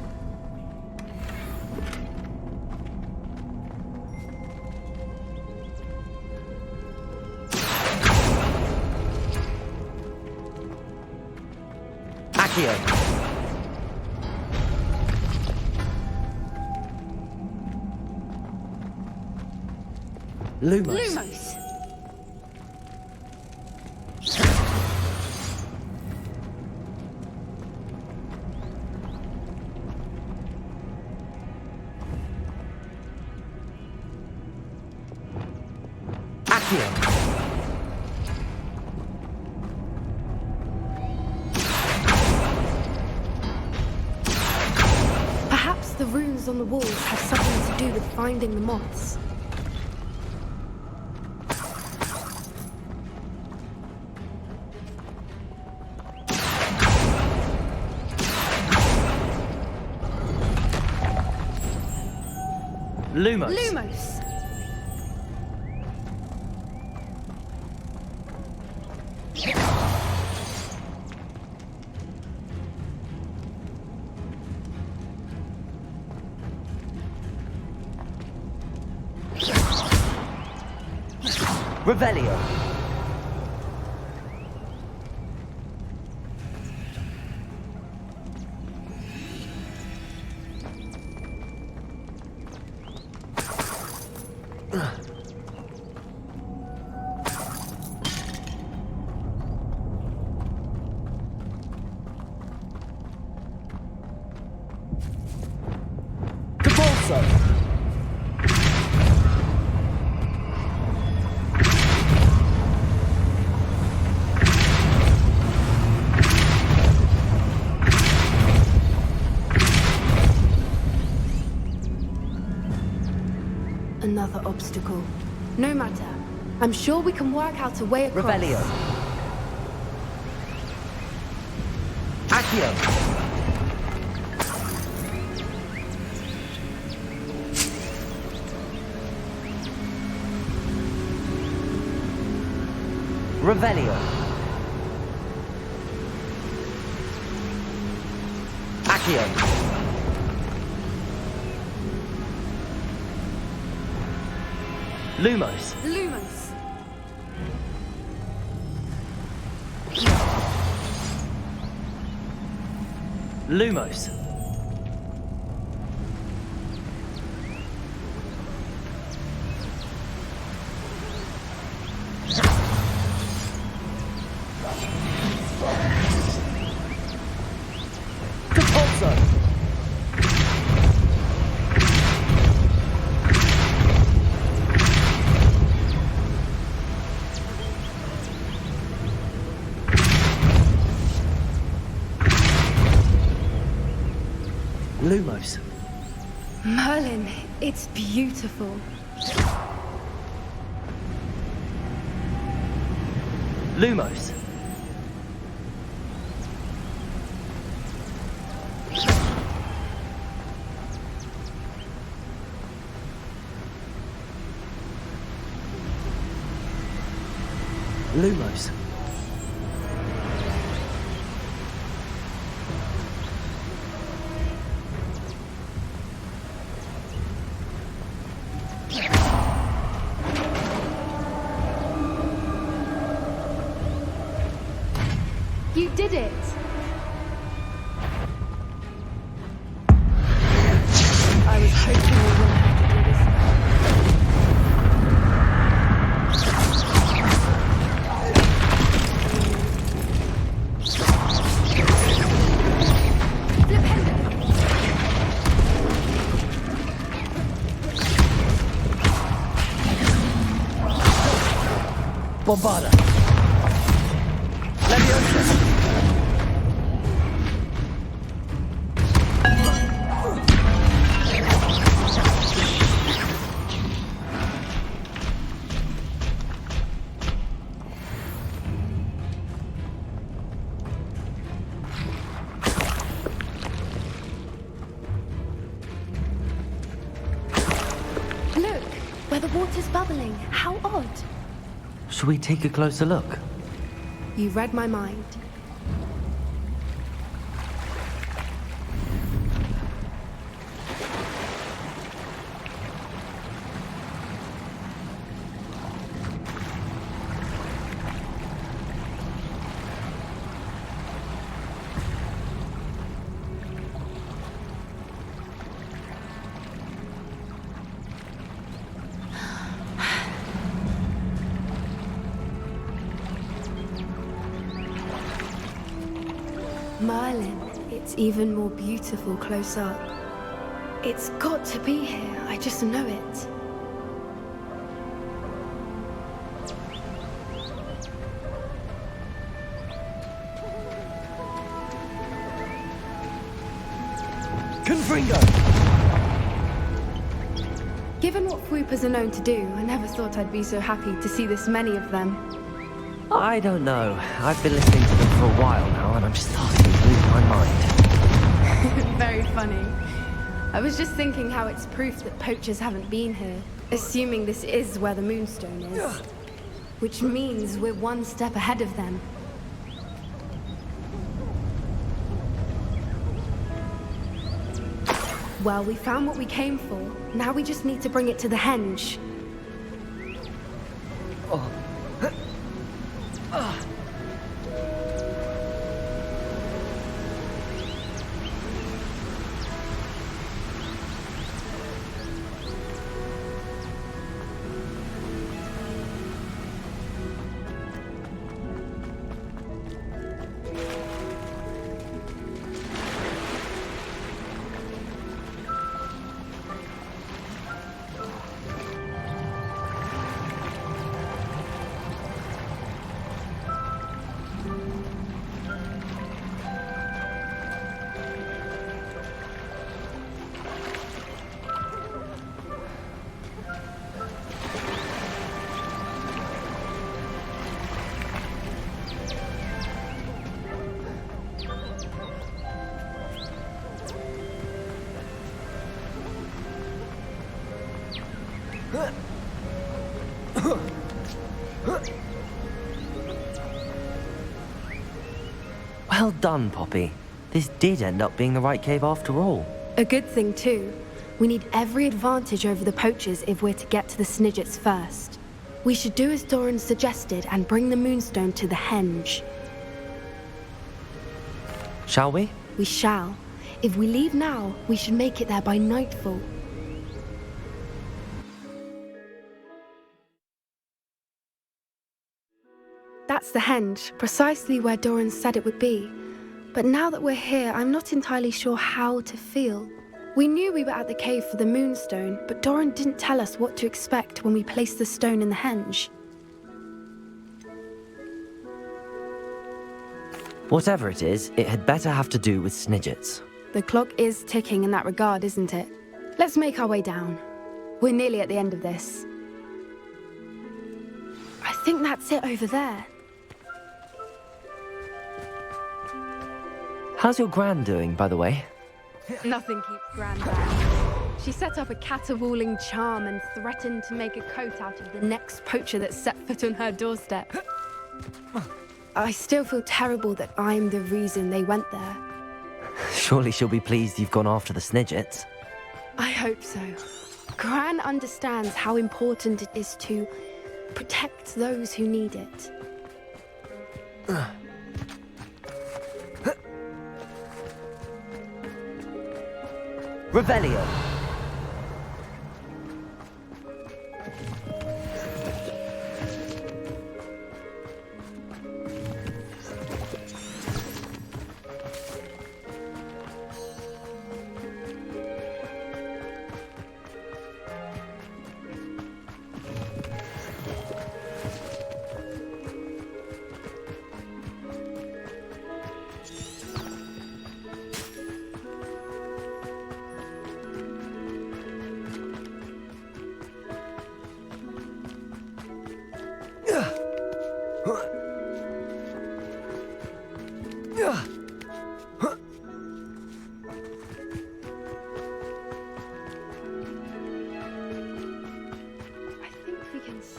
Speaker 2: Accio. Lumos.
Speaker 9: Lumos!
Speaker 2: Accio.
Speaker 9: the runes on the walls have something to do with finding the moths.
Speaker 2: Lumos.
Speaker 9: Lumos!
Speaker 2: Revelio.
Speaker 9: Another obstacle. No matter. I'm sure we can work out a way across.
Speaker 2: Revelio. Accio. Revelio. Accio. Lumos.
Speaker 9: Lumos.
Speaker 2: Lumos. Depulso. Lumos.
Speaker 9: Merlin, it's beautiful.
Speaker 2: Lumos. Lumos.
Speaker 9: You did it! I was hoping we wouldn't have to do this.
Speaker 2: Bombarda. Leviosa.
Speaker 9: Look, where the water's bubbling. How odd.
Speaker 2: Should we take a closer look?
Speaker 9: You read my mind. Merlin, it's even more beautiful close up. It's got to be here, I just know it.
Speaker 2: Confringo!
Speaker 9: Given what Fwoopers are known to do, I never thought I'd be so happy to see this many of them.
Speaker 4: I don't know. I've been listening to them for a while now, and I'm starting to lose my mind.
Speaker 9: Very funny. I was just thinking how it's proof that poachers haven't been here, assuming this is where the Moonstone is. Which means we're one step ahead of them. Well, we found what we came for. Now we just need to bring it to the henge.
Speaker 4: Well done, Poppy. This did end up being the right cave after all.
Speaker 9: A good thing, too. We need every advantage over the poachers if we're to get to the Snidgets first. We should do as Doran suggested and bring the Moonstone to the henge.
Speaker 4: Shall we?
Speaker 9: We shall. If we leave now, we should make it there by nightfall. That's the henge, precisely where Doran said it would be. But now that we're here, I'm not entirely sure how to feel. We knew we were at the cave for the Moonstone, but Doran didn't tell us what to expect when we placed the stone in the henge.
Speaker 4: Whatever it is, it had better have to do with Snidgets.
Speaker 9: The clock is ticking in that regard, isn't it? Let's make our way down. We're nearly at the end of this. I think that's it over there.
Speaker 4: How's your Gran doing, by the way?
Speaker 9: Nothing keeps Gran down. She set up a caterwauling charm and threatened to make a coat out of the next poacher that set foot on her doorstep. I still feel terrible that I'm the reason they went there.
Speaker 4: Surely she'll be pleased you've gone after the Snidgets.
Speaker 9: I hope so. Gran understands how important it is to protect those who need it.
Speaker 4: Revelio.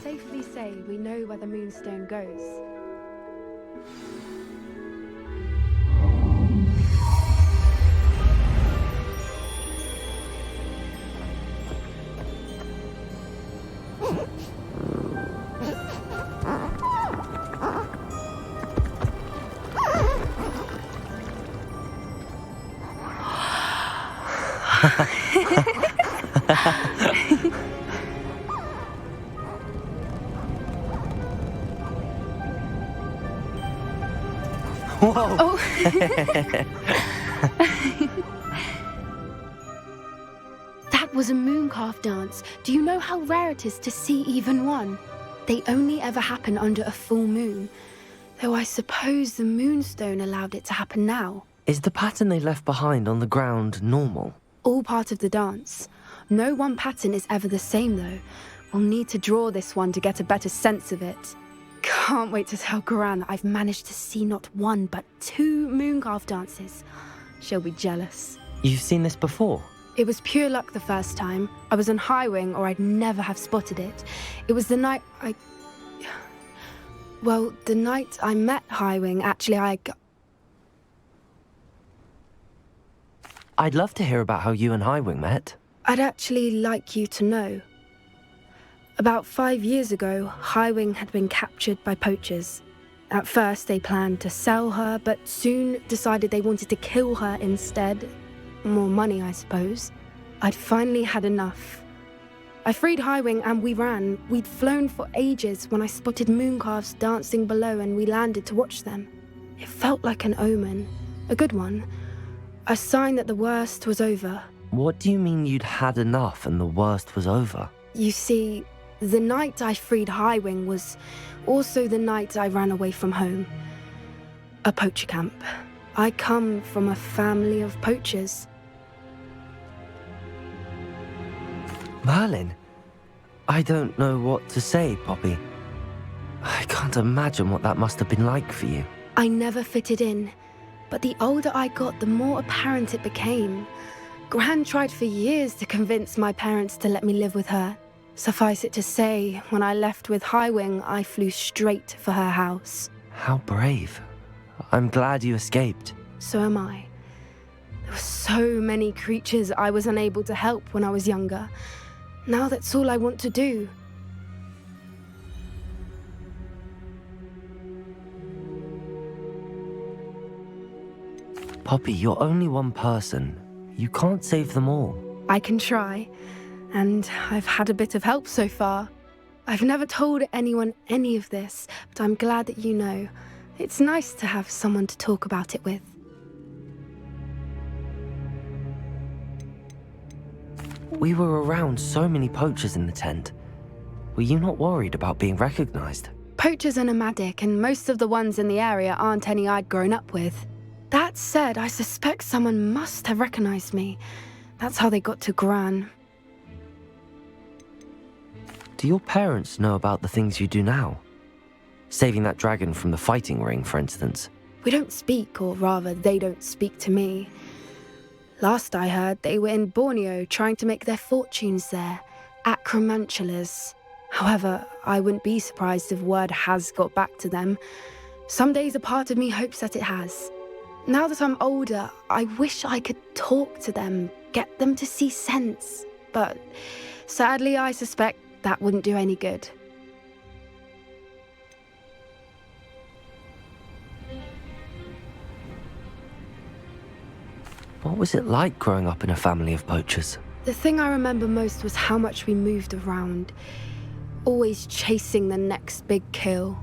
Speaker 9: Safely say we know where the Moonstone goes.
Speaker 4: Whoa!
Speaker 9: Oh. That was a mooncalf dance. Do you know how rare it is to see even one? They only ever happen under a full moon. Though I suppose the Moonstone allowed it to happen now.
Speaker 4: Is the pattern they left behind on the ground normal?
Speaker 9: All part of the dance. No one pattern is ever the same, though. We'll need to draw this one to get a better sense of it. Can't wait to tell Gran that I've managed to see not one, but 2 Mooncarve dances. She'll be jealous.
Speaker 2: You've seen this before?
Speaker 9: It was pure luck the first time. I was on Highwing, or I'd never have spotted it. It was the night Well, the night I met Highwing, actually,
Speaker 2: I'd love to hear about how you and Highwing met.
Speaker 9: I'd actually like you to know. About 5 years ago, Highwing had been captured by poachers. At first, they planned to sell her, but soon decided they wanted to kill her instead. More money, I suppose. I'd finally had enough. I freed Highwing and we ran. We'd flown for ages when I spotted Mooncarves dancing below and we landed to watch them. It felt like an omen. A good one. A sign that the worst was over.
Speaker 2: What do you mean you'd had enough and the worst was over?
Speaker 9: You see, the night I freed Highwing was also the night I ran away from home. A poacher camp. I come from a family of poachers.
Speaker 2: Merlin? I don't know what to say, Poppy. I can't imagine what that must have been like for you.
Speaker 9: I never fitted in, but the older I got, the more apparent it became. Gran tried for years to convince my parents to let me live with her. Suffice it to say, when I left with Highwing, I flew straight for her house.
Speaker 2: How brave. I'm glad you escaped.
Speaker 9: So am I. There were so many creatures I was unable to help when I was younger. Now that's all I want to do.
Speaker 2: Poppy, you're only one person. You can't save them all.
Speaker 9: I can try, and I've had a bit of help so far. I've never told anyone any of this, but I'm glad that you know. It's nice to have someone to talk about it with.
Speaker 2: We were around so many poachers in the tent. Were you not worried about being recognized?
Speaker 9: Poachers are nomadic, and most of the ones in the area aren't any I'd grown up with. That said, I suspect someone must have recognized me. That's how they got to Gran.
Speaker 2: Do your parents know about the things you do now? Saving that dragon from the fighting ring, for instance.
Speaker 9: We don't speak, or rather, they don't speak to me. Last I heard, they were in Borneo trying to make their fortunes there, acromantulas. However, I wouldn't be surprised if word has got back to them. Some days a part of me hopes that it has. Now that I'm older, I wish I could talk to them, get them to see sense. But sadly, I suspect that wouldn't do any good.
Speaker 2: What was it like growing up in a family of poachers?
Speaker 9: The thing I remember most was how much we moved around, always chasing the next big kill.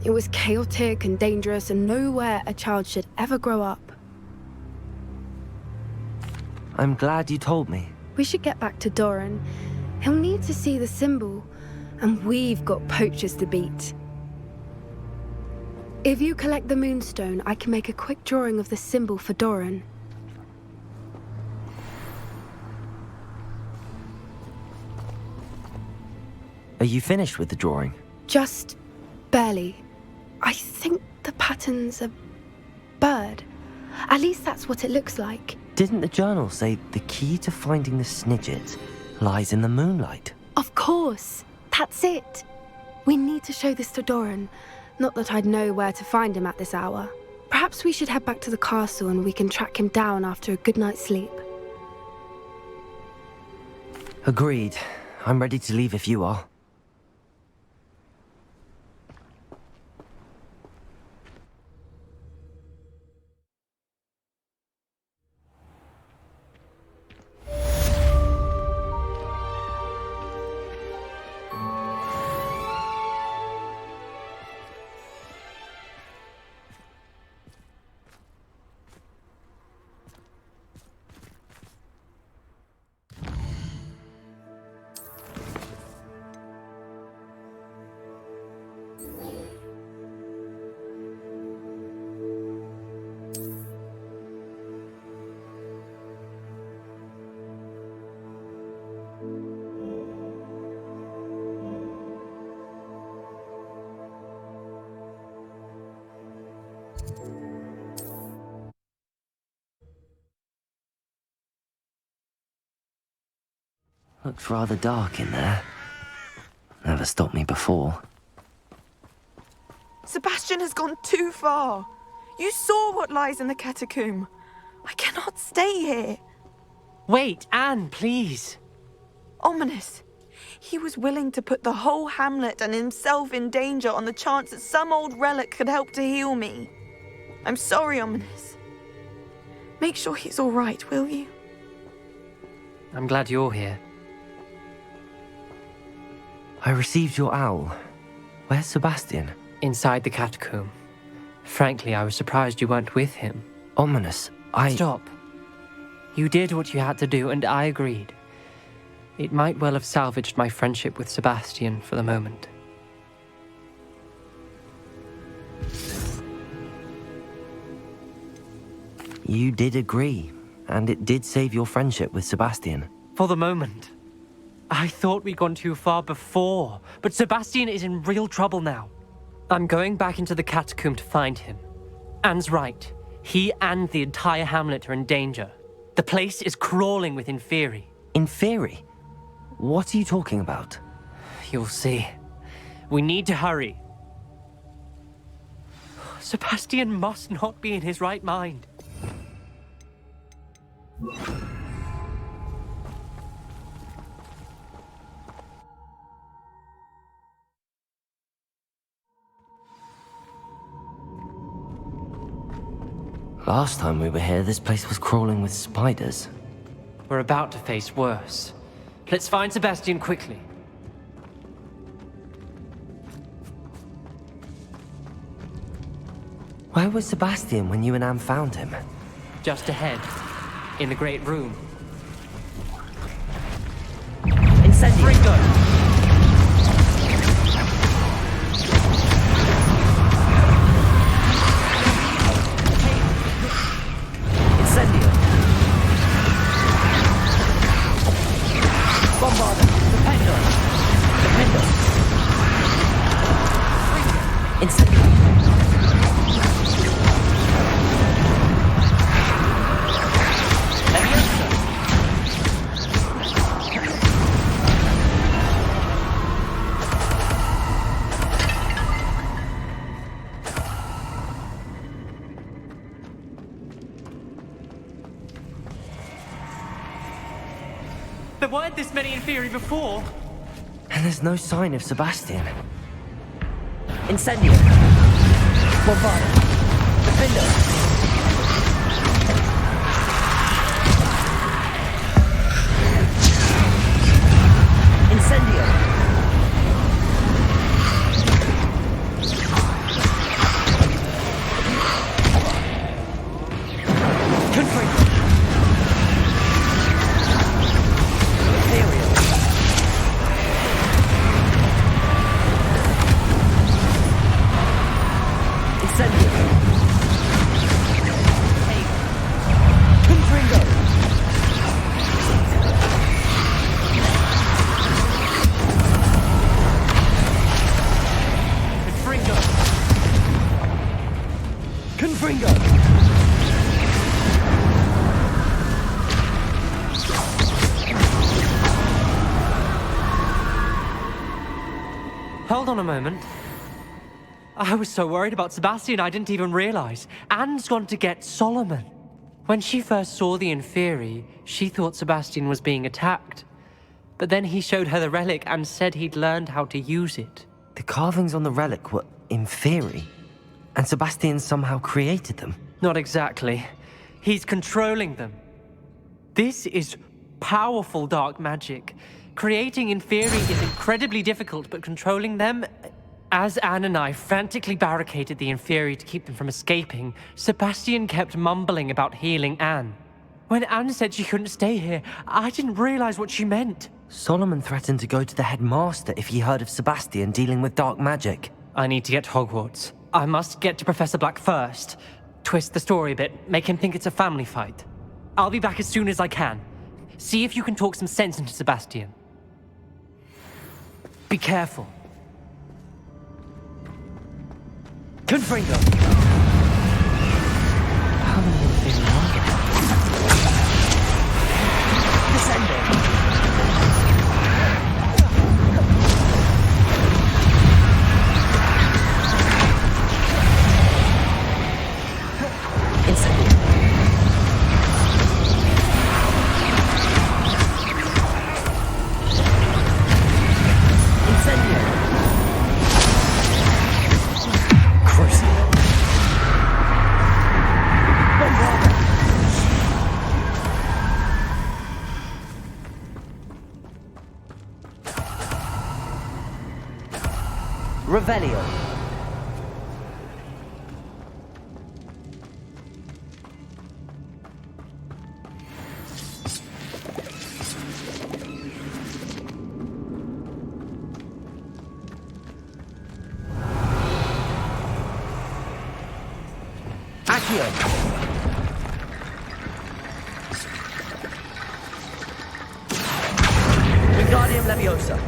Speaker 9: It was chaotic and dangerous and nowhere a child should ever grow up.
Speaker 2: I'm glad you told me.
Speaker 9: We should get back to Doran. He'll need to see the symbol, and we've got poachers to beat. If you collect the moonstone, I can make a quick drawing of the symbol for Doran.
Speaker 2: Are you finished with the drawing?
Speaker 9: Just barely. I think the pattern's a bird. At least that's what it looks like.
Speaker 2: Didn't the journal say the key to finding the Snidget lies in the moonlight?
Speaker 9: Of course. That's it. We need to show this to Doran. Not that I'd know where to find him at this hour. Perhaps we should head back to the castle and we can track him down after a good night's sleep.
Speaker 2: Agreed. I'm ready to leave if you are.
Speaker 4: Looks rather dark in there. Never stopped me before.
Speaker 7: Sebastian has gone too far. You saw what lies in the catacomb. I cannot stay here.
Speaker 11: Wait, Anne, please.
Speaker 7: Ominous. He was willing to put the whole hamlet and himself in danger on the chance that some old relic could help to heal me. I'm sorry, Ominous. Make sure he's all right, will you?
Speaker 11: I'm glad you're here.
Speaker 4: I received your owl. Where's Sebastian?
Speaker 11: Inside the catacomb. Frankly, I was surprised you weren't with him.
Speaker 4: Ominous,
Speaker 11: Stop. You did what you had to do, and I agreed. It might well have salvaged my friendship with Sebastian for the moment.
Speaker 4: You did agree, and it did save your friendship with Sebastian.
Speaker 11: For the moment. I thought we'd gone too far before, but Sebastian is in real trouble now. I'm going back into the catacomb to find him. Anne's right. He and the entire hamlet are in danger. The place is crawling with Inferi.
Speaker 4: Inferi? What are you talking about?
Speaker 11: You'll see. We need to hurry. Sebastian must not be in his right mind.
Speaker 4: Last time we were here, this place was crawling with spiders.
Speaker 11: We're about to face worse. Let's find Sebastian quickly.
Speaker 4: Where was Sebastian when you and Anne found him?
Speaker 11: Just ahead, in the great room.
Speaker 4: Incendio!
Speaker 11: Ringo! There weren't this many Inferi before.
Speaker 4: And there's no sign of Sebastian. Incendio! Bombard! Defender! Incendio! Confringo!
Speaker 11: Hold on a moment. I was so worried about Sebastian I didn't even realize. Anne's gone to get Solomon. When she first saw the Inferi, she thought Sebastian was being attacked. But then he showed her the relic and said he'd learned how to use it.
Speaker 4: The carvings on the relic were Inferi, and Sebastian somehow created them.
Speaker 11: Not exactly. He's controlling them. This is powerful dark magic. Creating Inferi is incredibly difficult, but controlling them... As Anne and I frantically barricaded the Inferi to keep them from escaping, Sebastian kept mumbling about healing Anne. When Anne said she couldn't stay here, I didn't realize what she meant.
Speaker 4: Solomon threatened to go to the headmaster if he heard of Sebastian dealing with dark magic.
Speaker 11: I need to get to Hogwarts. I must get to Professor Black first. Twist the story a bit, make him think it's a family fight. I'll be back as soon as I can. See if you can talk some sense into Sebastian. Be careful.
Speaker 4: Confringo!
Speaker 2: Revelio. Accio. Wingardium Leviosa.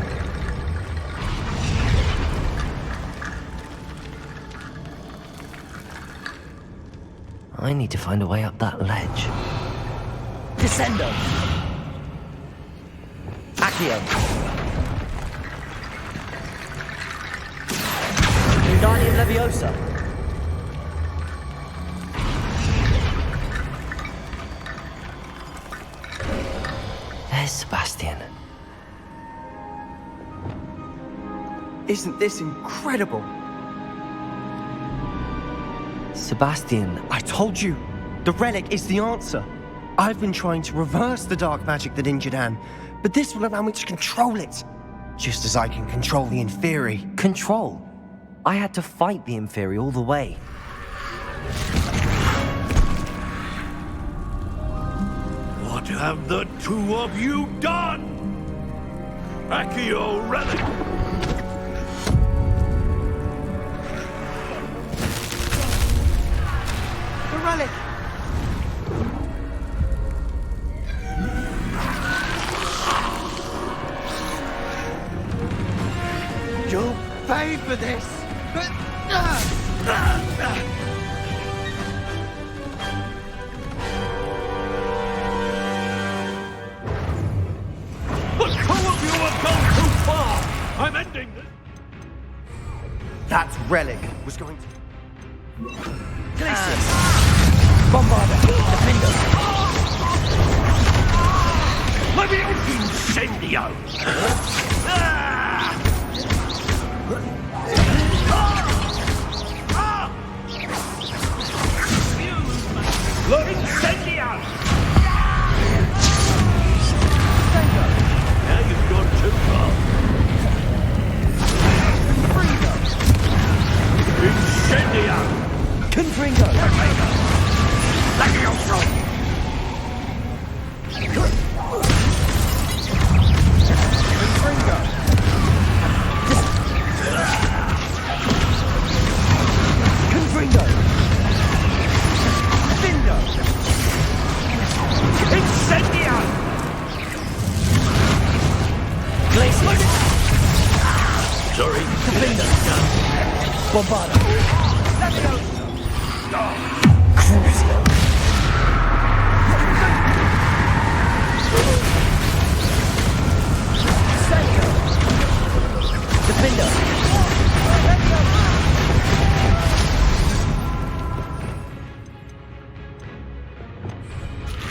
Speaker 2: I need to find a way up that ledge. Descendo. Accio. Wingardium Leviosa. There's Sebastian.
Speaker 6: Isn't this incredible?
Speaker 2: Sebastian,
Speaker 6: I told you, the relic is the answer. I've been trying to reverse the dark magic that injured Anne, but this will allow me to control it. Just as I can control the Inferi.
Speaker 2: control. I had to fight the Inferi all the way.
Speaker 1: What have the two of you done? Accio Relic!
Speaker 6: The relic! You'll pay for this!
Speaker 1: The two of you have gone too far! I'm ending this!
Speaker 6: That relic was going to...
Speaker 2: Glacius! Bombarda! Defendo!
Speaker 1: Let me out, Incendio! Look, Incendio! Now you've gone too far. Incendio!
Speaker 2: Confringo!
Speaker 1: Levioso!
Speaker 2: Confringo! Confringo! Findo!
Speaker 1: Incendio!
Speaker 2: Glacius!
Speaker 1: Sorry.
Speaker 2: Findo! Bombarda! Crucio! Sango! Defendo!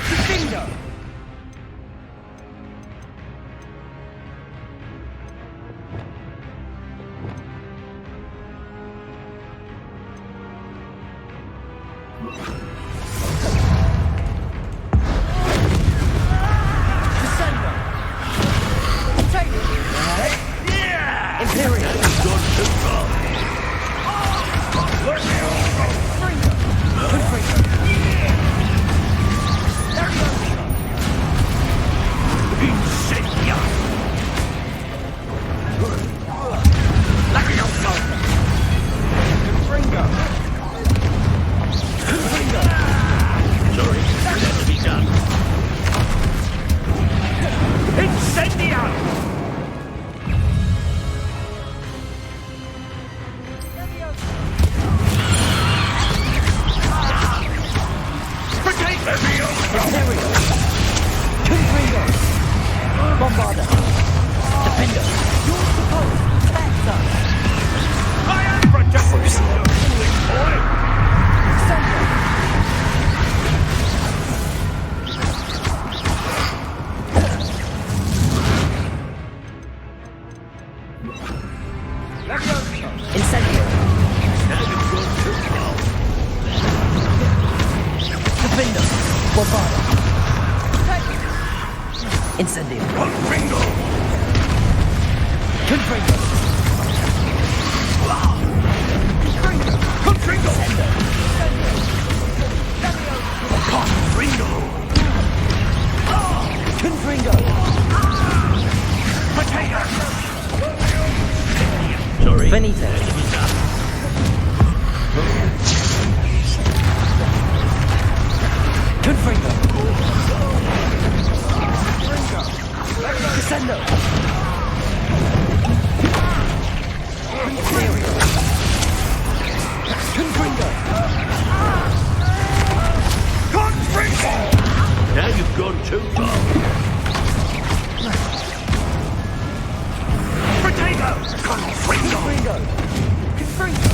Speaker 2: Defendo! Descendo! Imperial!
Speaker 1: Incendio! Levioso!
Speaker 2: Confringo! Confringo!
Speaker 1: Sorry, that had to be done. Incendio!
Speaker 2: Imperial! Confringo! Bombarda! Defendo! You're supposed Vector!
Speaker 1: I am protecting you, foolish boy!
Speaker 2: Sango! Incendio!
Speaker 1: Now you've gone too far.
Speaker 2: Defendo! Bombarda! Incendio!
Speaker 1: Confringo!
Speaker 2: Confringo! Sorry. Benito. Confringo. Descendo. Confringo.
Speaker 1: Now you've gone too far. Potato! Confringo!
Speaker 2: Confringo.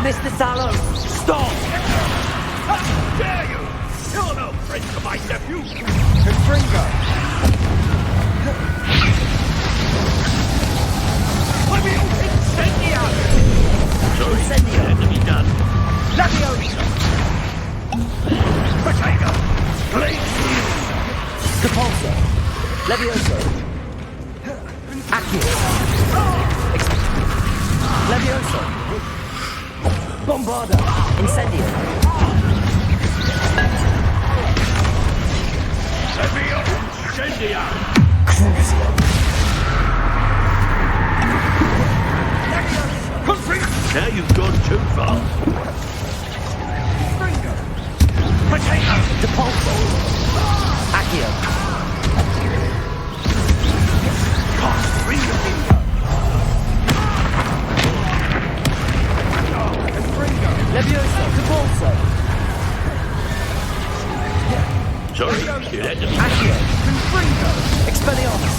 Speaker 2: Mr. Sallow, stop!
Speaker 1: How dare you! You're no friend to my nephew!
Speaker 2: Confringo.
Speaker 1: Let me incendio! Sorry,
Speaker 2: Incendio.
Speaker 1: had to be done.
Speaker 2: Leviosa.
Speaker 1: Potato! Blade
Speaker 2: Capulso. Levioso. Accio. Levioso. Bombarda. Incendio.
Speaker 1: Levio incendio!
Speaker 2: Crucio.
Speaker 1: Now you've gone too far. Potato!
Speaker 2: Depulso. Accio.
Speaker 1: Confringo!
Speaker 2: Levioso. Capulso.
Speaker 1: Sorry, you had to be...
Speaker 2: Accio. Expelliarmus.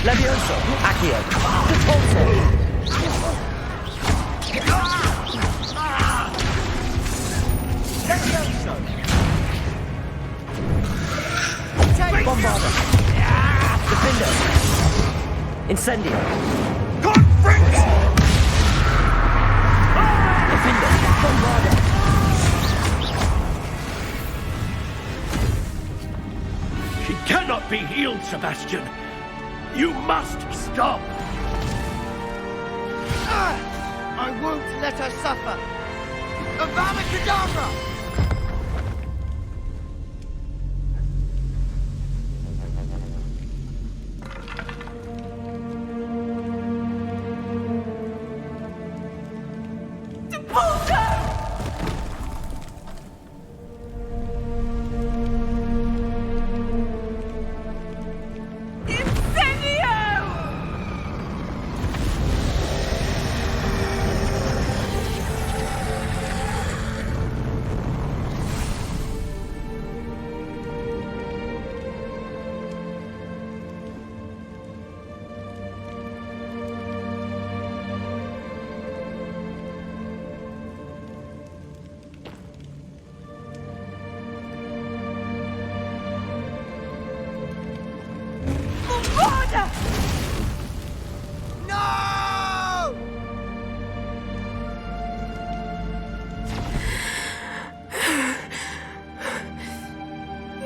Speaker 2: Levioso. Accio. Capulso. Bombarda. Defender. Incendio.
Speaker 1: Confringo!
Speaker 2: Defender. Bombarda.
Speaker 1: She cannot be healed, Sebastian. You must stop.
Speaker 12: I won't let her suffer. Avada Kedavra!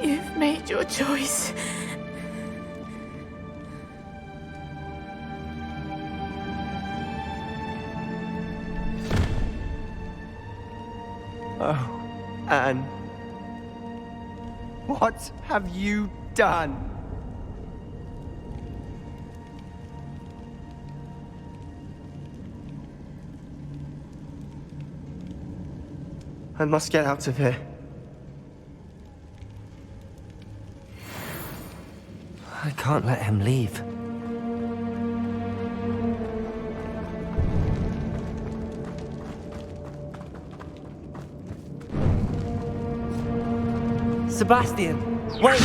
Speaker 7: You've made your choice.
Speaker 6: Oh, Anne. What have you done? I must get out of here.
Speaker 2: I can't let him leave. Sebastian, wait!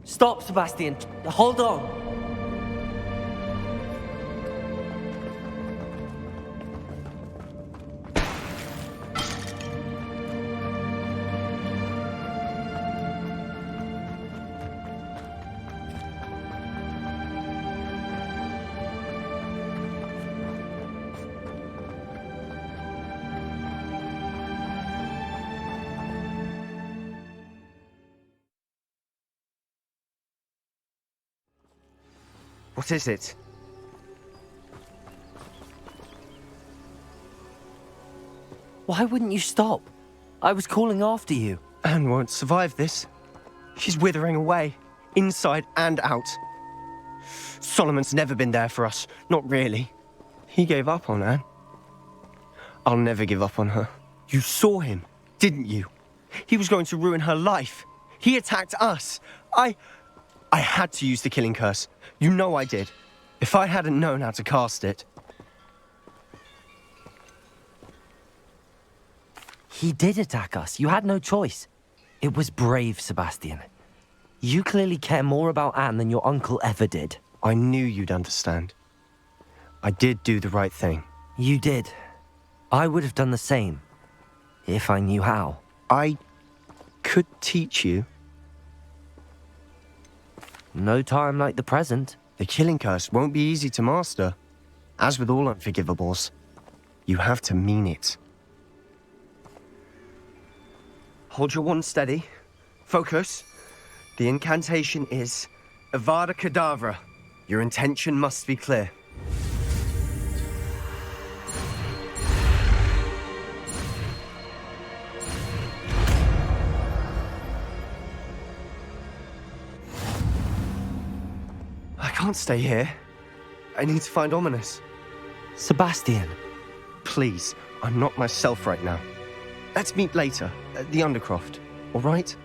Speaker 2: Stop, Sebastian. Hold on.
Speaker 6: What is it?
Speaker 2: Why wouldn't you stop? I was calling after you.
Speaker 6: Anne won't survive this. She's withering away, inside and out. Solomon's never been there for us, not really. He gave up on Anne. I'll never give up on her. You saw him, didn't you? He was going to ruin her life. He attacked us. I had to use the killing curse. You know I did. If I hadn't known how to cast it...
Speaker 2: He did attack us. You had no choice. It was brave, Sebastian. You clearly care more about Anne than your uncle ever did.
Speaker 6: I knew you'd understand. I did do the right thing.
Speaker 2: You did. I would have done the same, if I knew how.
Speaker 6: I could teach you.
Speaker 2: No time like the present.
Speaker 6: The killing curse won't be easy to master. As with all unforgivables, you have to mean it. Hold your wand steady. Focus. The incantation is Avada Kedavra. Your intention must be clear. I can't stay here. I need to find Ominous.
Speaker 2: Sebastian.
Speaker 6: Please, I'm not myself right now. Let's meet later, at the Undercroft, all right?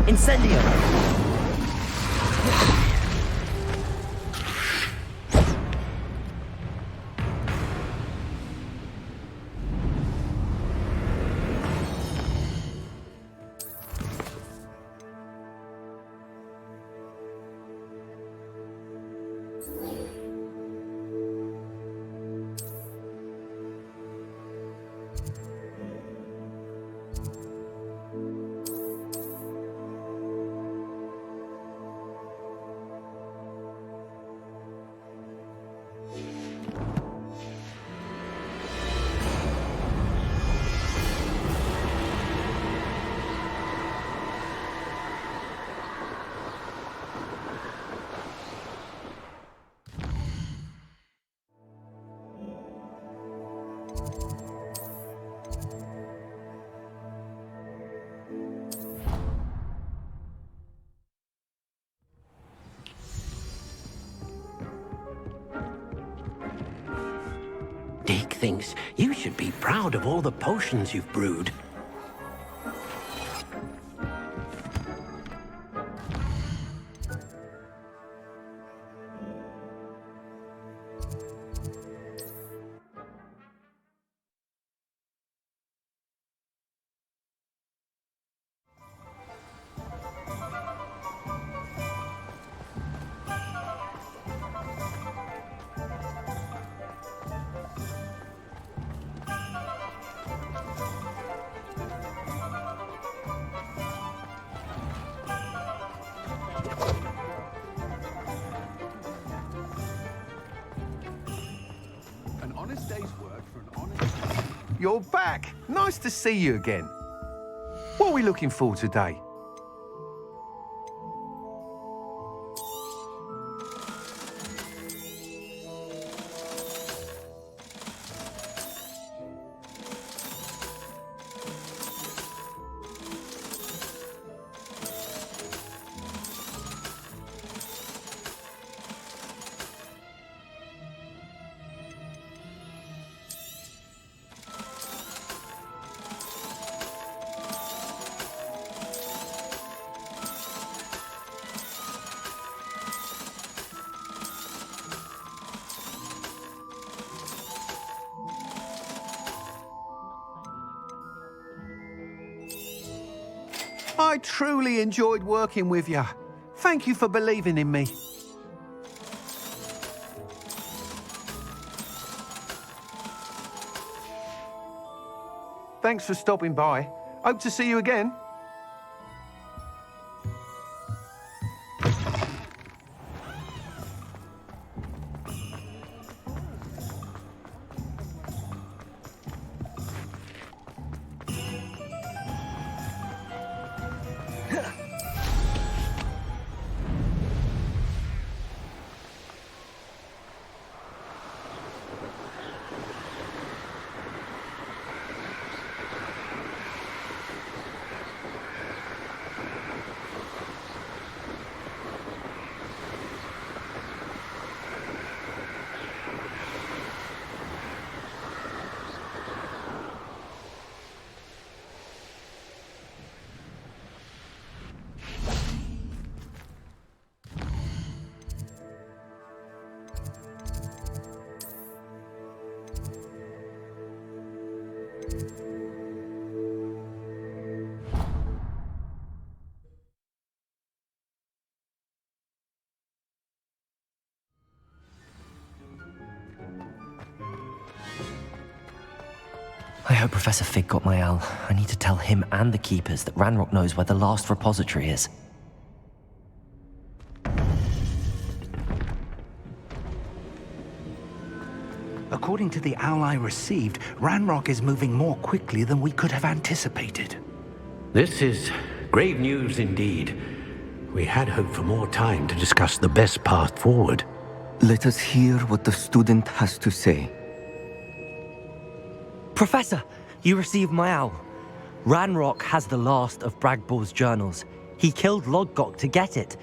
Speaker 2: Incendio!
Speaker 13: Dick thinks you should be proud of all the potions you've brewed.
Speaker 14: You're back. Nice to see you again. What are we looking for today? I truly enjoyed working with you. Thank you for believing in me. Thanks for stopping by. Hope to see you again.
Speaker 2: I hope Professor Fig got my owl. I need to tell him and the Keepers that Ranrock knows where the last repository is.
Speaker 13: According to the owl I received, Ranrock is moving more quickly than we could have anticipated. This is grave news indeed. We had hoped for more time to discuss the best path forward.
Speaker 15: Let us hear what the student has to say.
Speaker 2: Professor, you received my owl. Ranrock has the last of Bragbor's journals. He killed Lodgok to get it.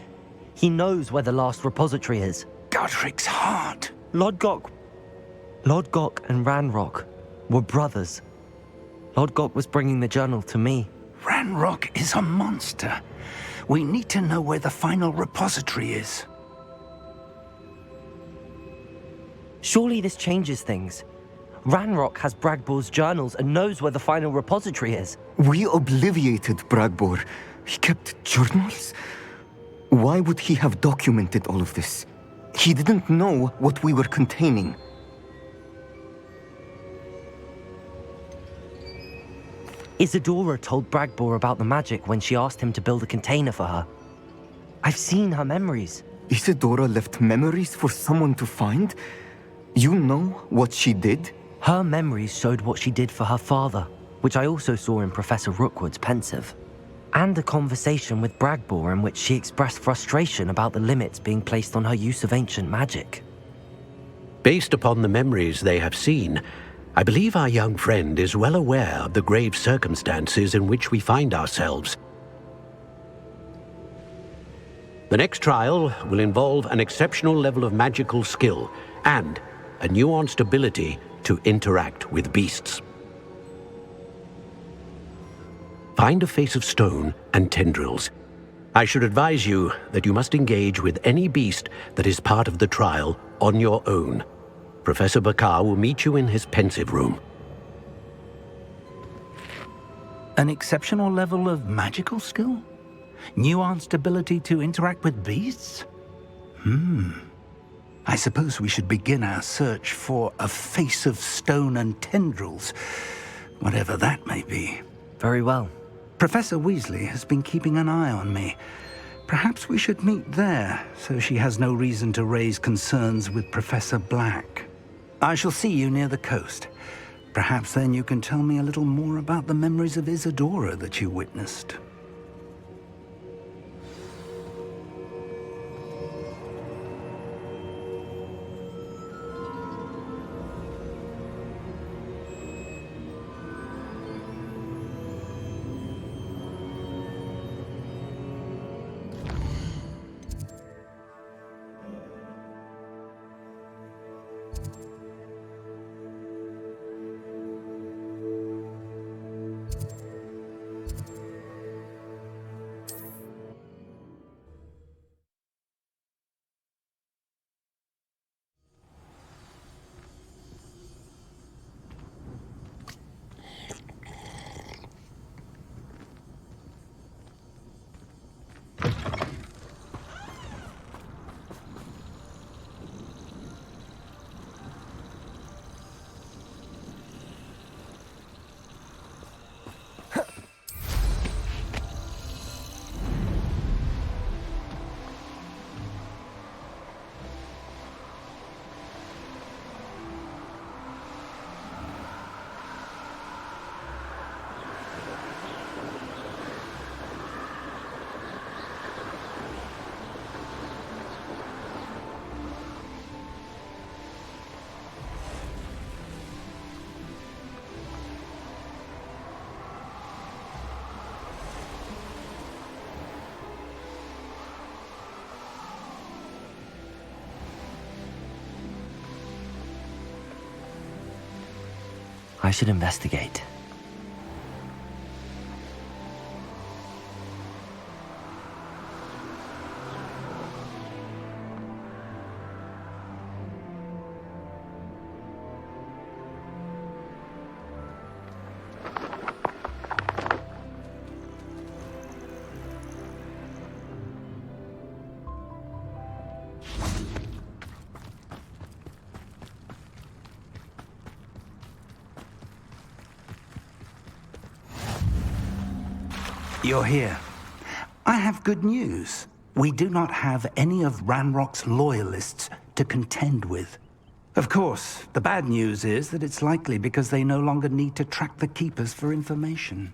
Speaker 2: He knows where the last repository is.
Speaker 13: Godric's heart.
Speaker 2: Lodgok and Ranrock were brothers. Lodgok was bringing the journal to me.
Speaker 13: Ranrock is a monster. We need to know where the final repository is.
Speaker 2: Surely this changes things. Ranrock has Bragbor's journals and knows where the final repository is.
Speaker 15: We obliviated Bragbor. He kept journals? Why would he have documented all of this? He didn't know what we were containing.
Speaker 2: Isadora told Bragbor about the magic when she asked him to build a container for her. I've seen her memories.
Speaker 15: Isadora left memories for someone to find? You know what she did?
Speaker 2: Her memories showed what she did for her father, which I also saw in Professor Rookwood's pensive. And a conversation with Bragbor in which she expressed frustration about the limits being placed on her use of ancient magic.
Speaker 13: Based upon the memories they have seen, I believe our young friend is well aware of the grave circumstances in which we find ourselves. The next trial will involve an exceptional level of magical skill and a nuanced ability to interact with beasts. Find a face of stone and tendrils. I should advise you that you must engage with any beast that is part of the trial on your own. Professor Bakar will meet you in his pensive room.
Speaker 16: An exceptional level of magical skill? Nuanced ability to interact with beasts? I suppose we should begin our search for a face of stone and tendrils, whatever that may be.
Speaker 2: Very well.
Speaker 16: Professor Weasley has been keeping an eye on me. Perhaps we should meet there, so she has no reason to raise concerns with Professor Black. I shall see you near the coast. Perhaps then you can tell me a little more about the memories of Isadora that you witnessed.
Speaker 2: I should investigate.
Speaker 16: You're here. I have good news. We do not have any of Ranrock's loyalists to contend with. Of course, the bad news is that it's likely because they no longer need to track the Keepers for information.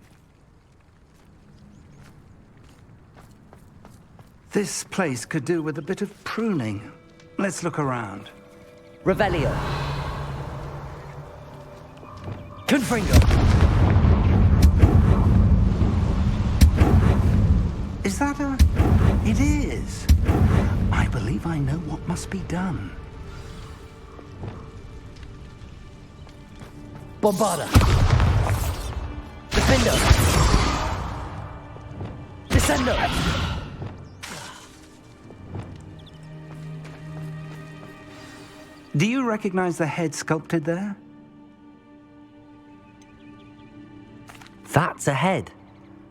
Speaker 16: This place could do with a bit of pruning. Let's look around.
Speaker 2: Revelio. Confringo.
Speaker 16: Is that a... It is. I believe I know what must be done.
Speaker 2: Bombarda. Defendo. Descendo.
Speaker 16: Do you recognize the head sculpted there?
Speaker 2: That's a head.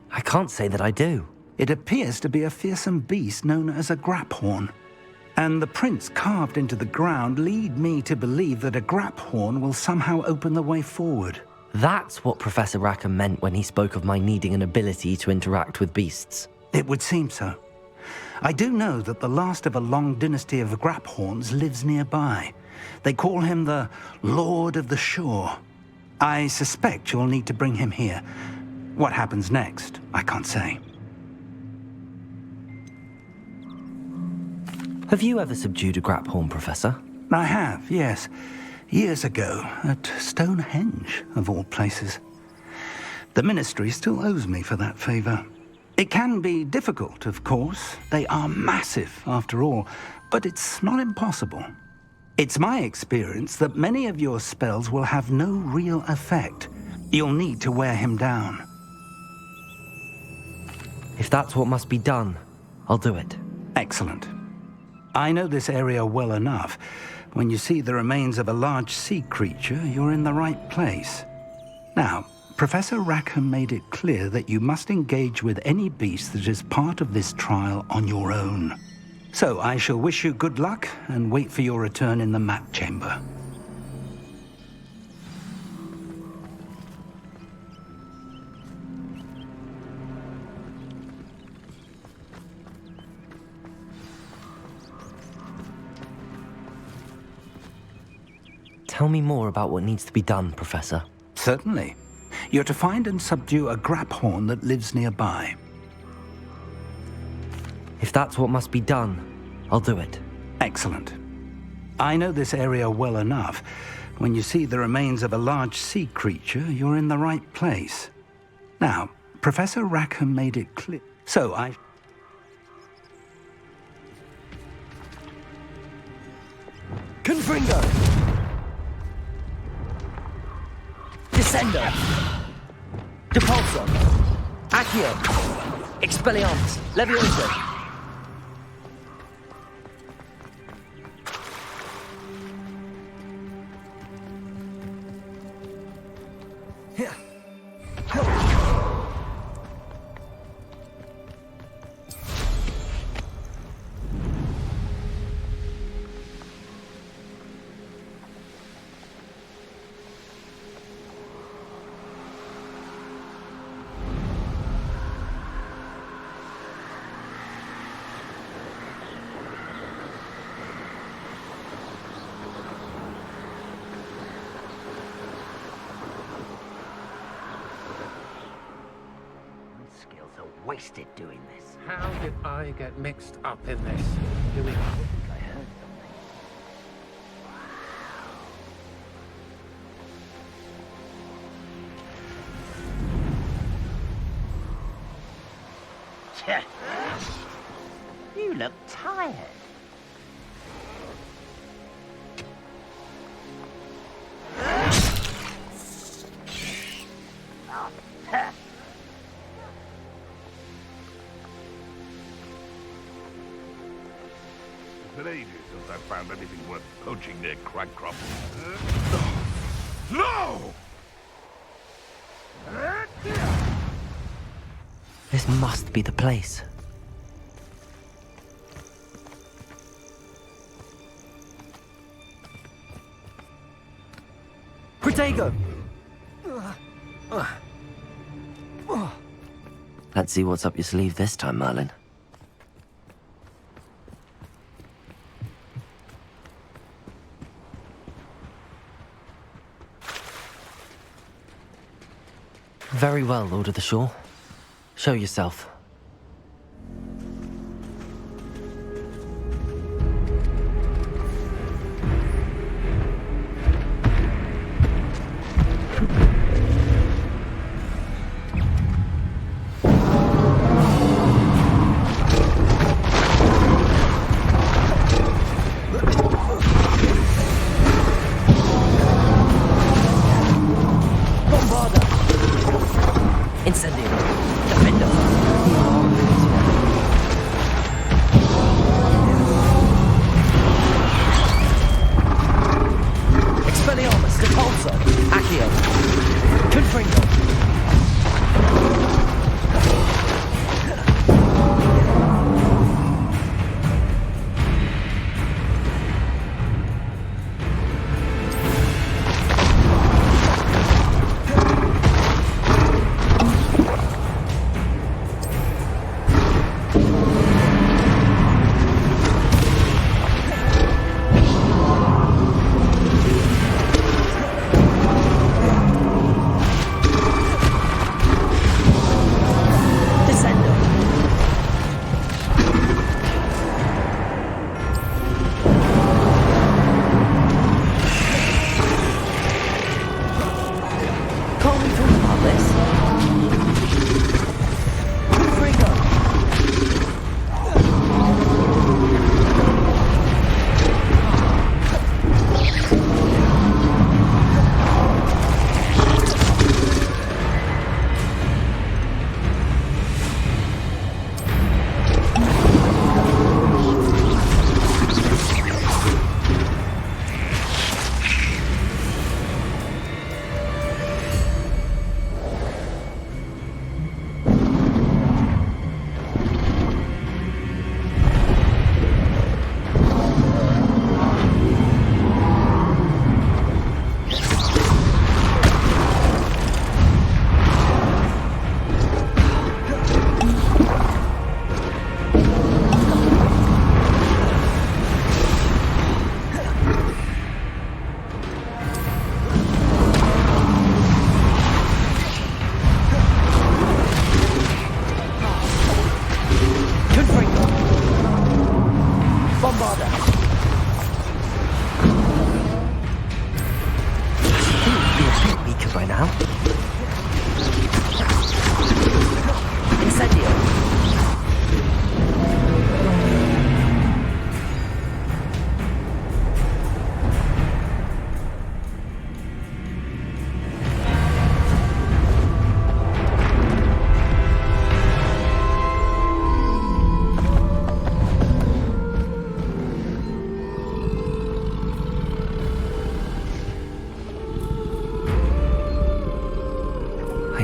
Speaker 2: I can't say that I do.
Speaker 16: It appears to be a fearsome beast known as a graphorn. And the prints carved into the ground lead me to believe that a graphorn will somehow open the way forward.
Speaker 2: That's what Professor Rackham meant when he spoke of my needing an ability to interact with beasts.
Speaker 16: It would seem so. I do know that the last of a long dynasty of graphorns lives nearby. They call him the Lord of the Shore. I suspect you'll need to bring him here. What happens next, I can't say.
Speaker 2: Have you ever subdued a graphorn, Professor?
Speaker 16: I have, yes. Years ago, at Stonehenge, of all places. The Ministry still owes me for that favor. It can be difficult, of course. They are massive, after all, but it's not impossible. It's my experience that many of your spells will have no real effect. You'll need to wear him down.
Speaker 2: If that's what must be done, I'll do it.
Speaker 16: Excellent. I know this area well enough. When you see the remains of a large sea creature, you're in the right place. Now, Professor Rackham made it clear that you must engage with any beast that is part of this trial on your own. So I shall wish you good luck and wait for your return in the map chamber.
Speaker 2: Tell me more about what needs to be done, Professor.
Speaker 16: Certainly. You're to find and subdue a graphorn that lives nearby.
Speaker 2: If that's what must be done, I'll do it.
Speaker 16: Excellent. I know this area well enough. When you see the remains of a large sea creature, you're in the right place. Now, Professor Rackham made it clear. So I...
Speaker 2: Confringo! Descendo! Depulso! Accio! Expelliarmus! Levioso!
Speaker 3: Wasted doing this.
Speaker 13: How did I get mixed up in this? Doing
Speaker 3: I heard something. You look tired.
Speaker 17: It's been ages since I've found anything worth poaching near Cragcroft. No!
Speaker 2: This must be the place. Protego!
Speaker 4: Let's see what's up your sleeve this time, Merlin.
Speaker 2: Very well, Lord of the Shore. Show yourself.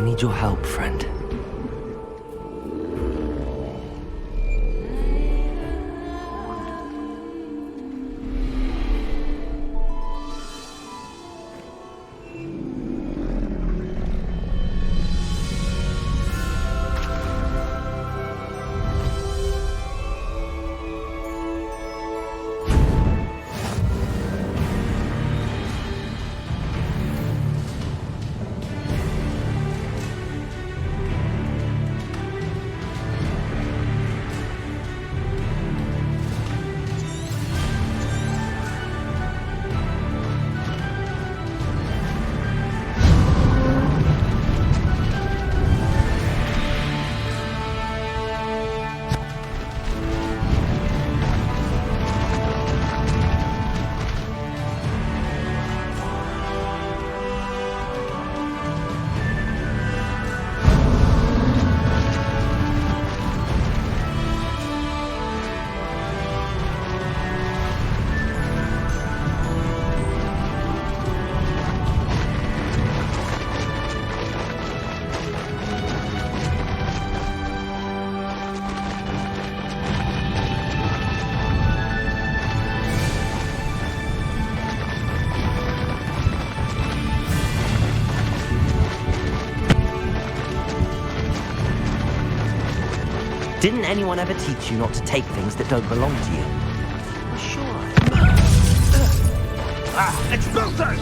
Speaker 4: Need your help, friend.
Speaker 2: Didn't anyone ever teach you not to take things that don't belong to you?
Speaker 3: Sure.
Speaker 1: Expulso!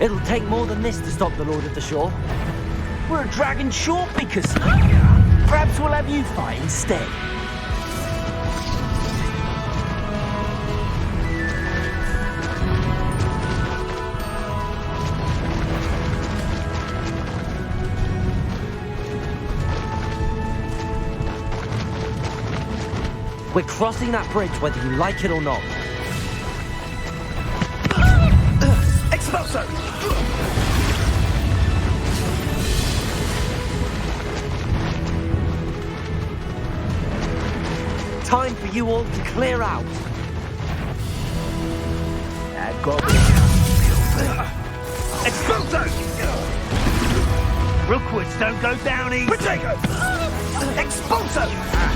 Speaker 2: It'll take more than this to stop the Lord of the Shore.
Speaker 10: We're a dragon shore because perhaps we'll have you fight instead.
Speaker 2: We're crossing that bridge whether you like it or not.
Speaker 1: Expulso!
Speaker 2: Time for you all to clear out.
Speaker 1: Expulso! Rookwoods don't go down easy. Protego! Expulso!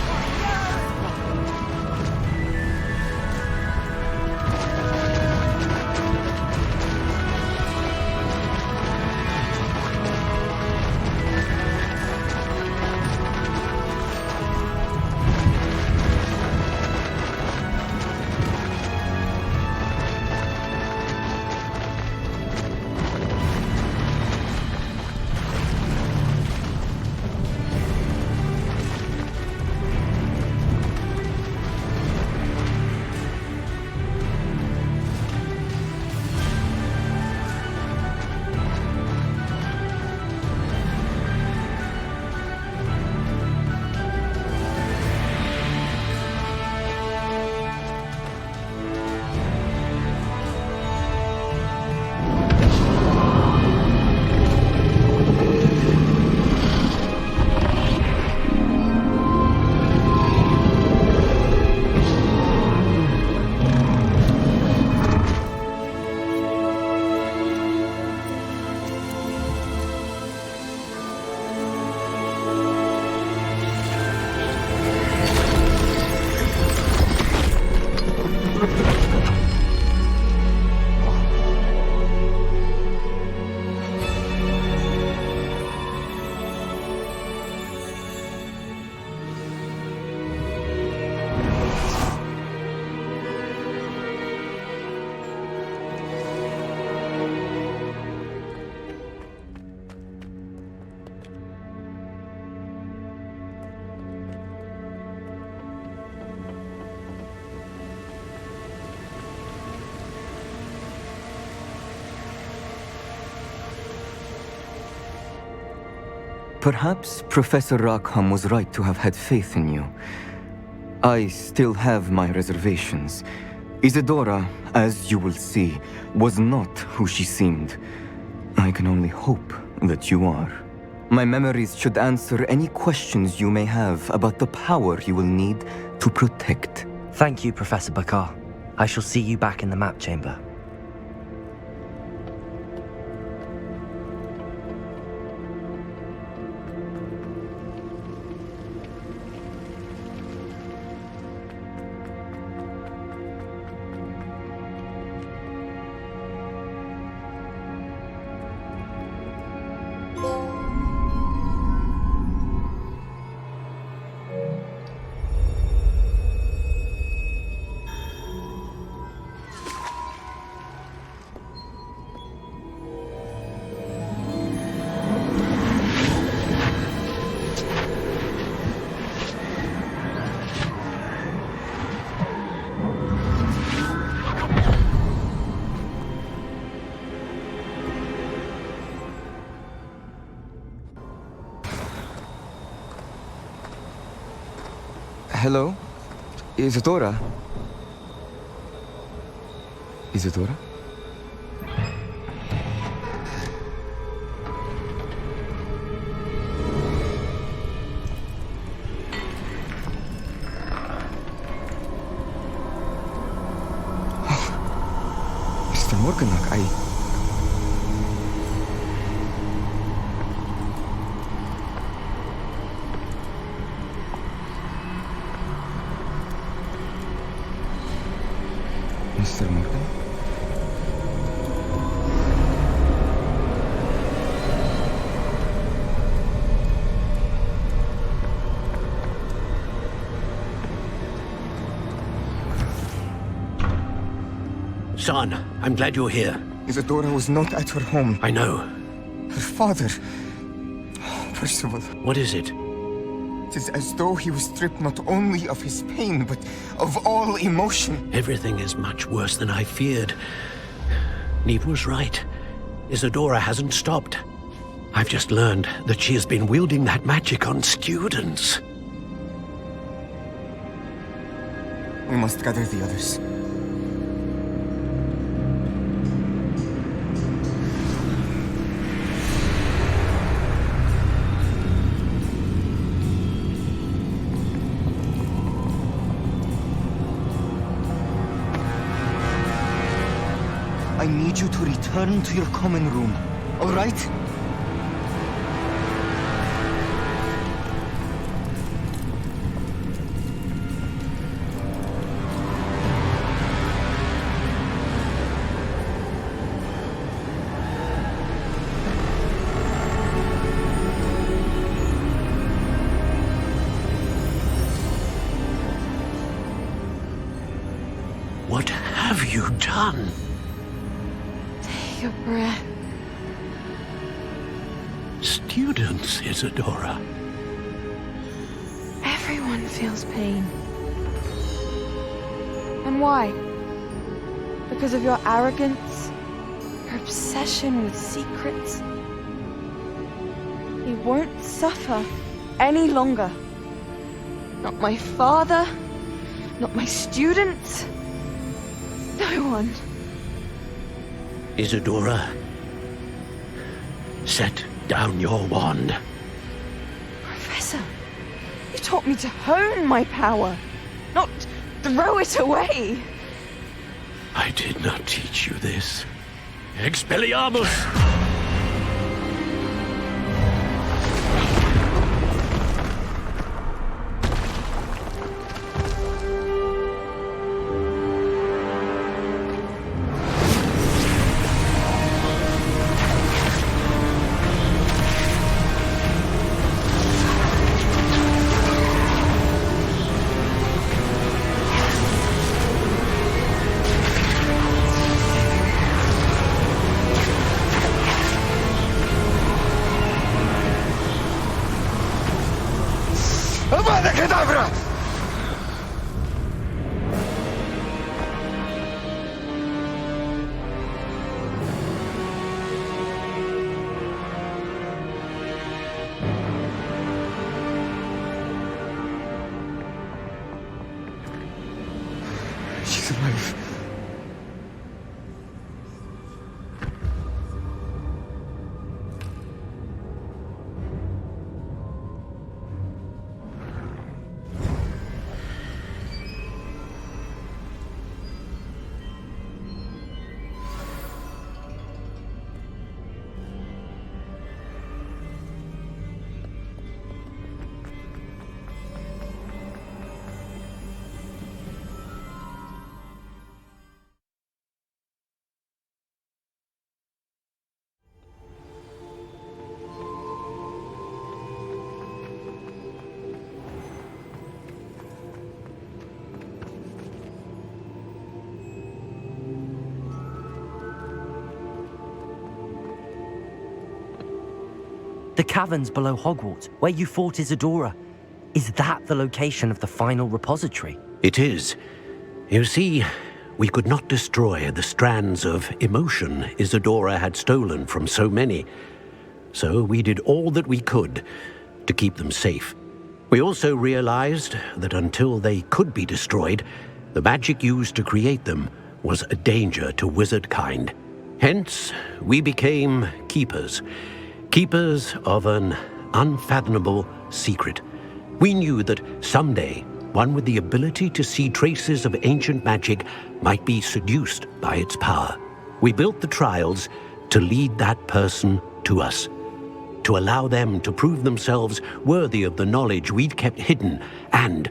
Speaker 15: Perhaps Professor Rackham was right to have had faith in you. I still have my reservations. Isadora, as you will see, was not who she seemed. I can only hope that you are. My memories should answer any questions you may have about the power you will need to protect.
Speaker 2: Thank you, Professor Bakar. I shall see you back in the map chamber.
Speaker 15: Hello? Isadora? Isadora? Mr. Morganach, Mr. Morgan?
Speaker 13: Son, I'm glad you're here.
Speaker 18: Isadora was not at her home.
Speaker 13: I know.
Speaker 18: Her father... Percival.
Speaker 13: What is it?
Speaker 18: It is as though he was stripped not only of his pain, but of all emotion.
Speaker 13: Everything is much worse than I feared. Neve was right. Isadora hasn't stopped. I've just learned that she has been wielding that magic on students.
Speaker 18: We must gather the others. I need you to return to your common room, all right?
Speaker 13: What have you done?
Speaker 7: Take a breath.
Speaker 13: Students, Isadora.
Speaker 7: Everyone feels pain. And why? Because of your arrogance? Your obsession with secrets? He won't suffer any longer. Not my father, not my students, no one.
Speaker 13: Isadora, set down your wand.
Speaker 7: Professor, you taught me to hone my power, not throw it away.
Speaker 13: I did not teach you this. Expelliarmus!
Speaker 18: Avada Kedavra! She's alive.
Speaker 2: The caverns below Hogwarts, where you fought Isadora. Is that the location of the final repository?
Speaker 13: It is. You see, we could not destroy the strands of emotion Isadora had stolen from so many. So we did all that we could to keep them safe. We also realized that until they could be destroyed, the magic used to create them was a danger to wizard kind. Hence, we became keepers. Keepers of an unfathomable secret. We knew that someday, one with the ability to see traces of ancient magic might be seduced by its power. We built the trials to lead that person to us, to allow them to prove themselves worthy of the knowledge we'd kept hidden and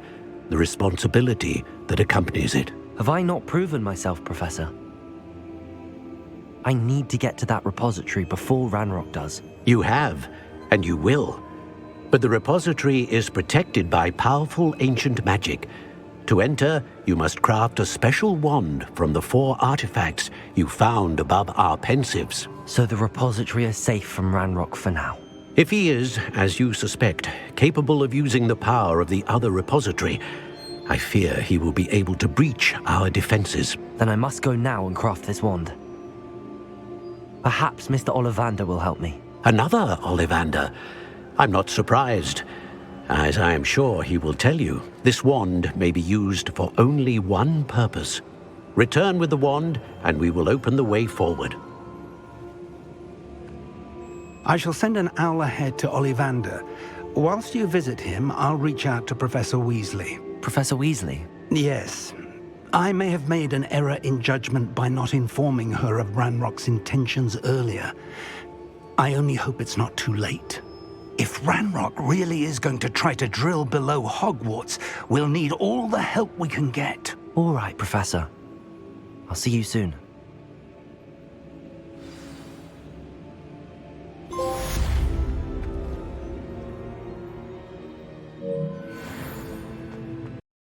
Speaker 13: the responsibility that accompanies it.
Speaker 2: Have I not proven myself, Professor? I need to get to that repository before Ranrock does.
Speaker 13: You have, and you will. But the repository is protected by powerful ancient magic. To enter, you must craft a special wand from the 4 artifacts you found above our pensives.
Speaker 2: So the repository is safe from Ranrock for now.
Speaker 13: If he is, as you suspect, capable of using the power of the other repository, I fear he will be able to breach our defenses.
Speaker 2: Then I must go now and craft this wand. Perhaps Mr. Ollivander will help me.
Speaker 13: Another Ollivander? I'm not surprised. As I am sure he will tell you, this wand may be used for only one purpose. Return with the wand, and we will open the way forward.
Speaker 16: I shall send an owl ahead to Ollivander. Whilst you visit him, I'll reach out to Professor Weasley.
Speaker 2: Professor Weasley?
Speaker 16: Yes. I may have made an error in judgment by not informing her of Ranrock's intentions earlier. I only hope it's not too late. If Ranrock really is going to try to drill below Hogwarts, we'll need all the help we can get.
Speaker 2: All right, Professor. I'll see you soon.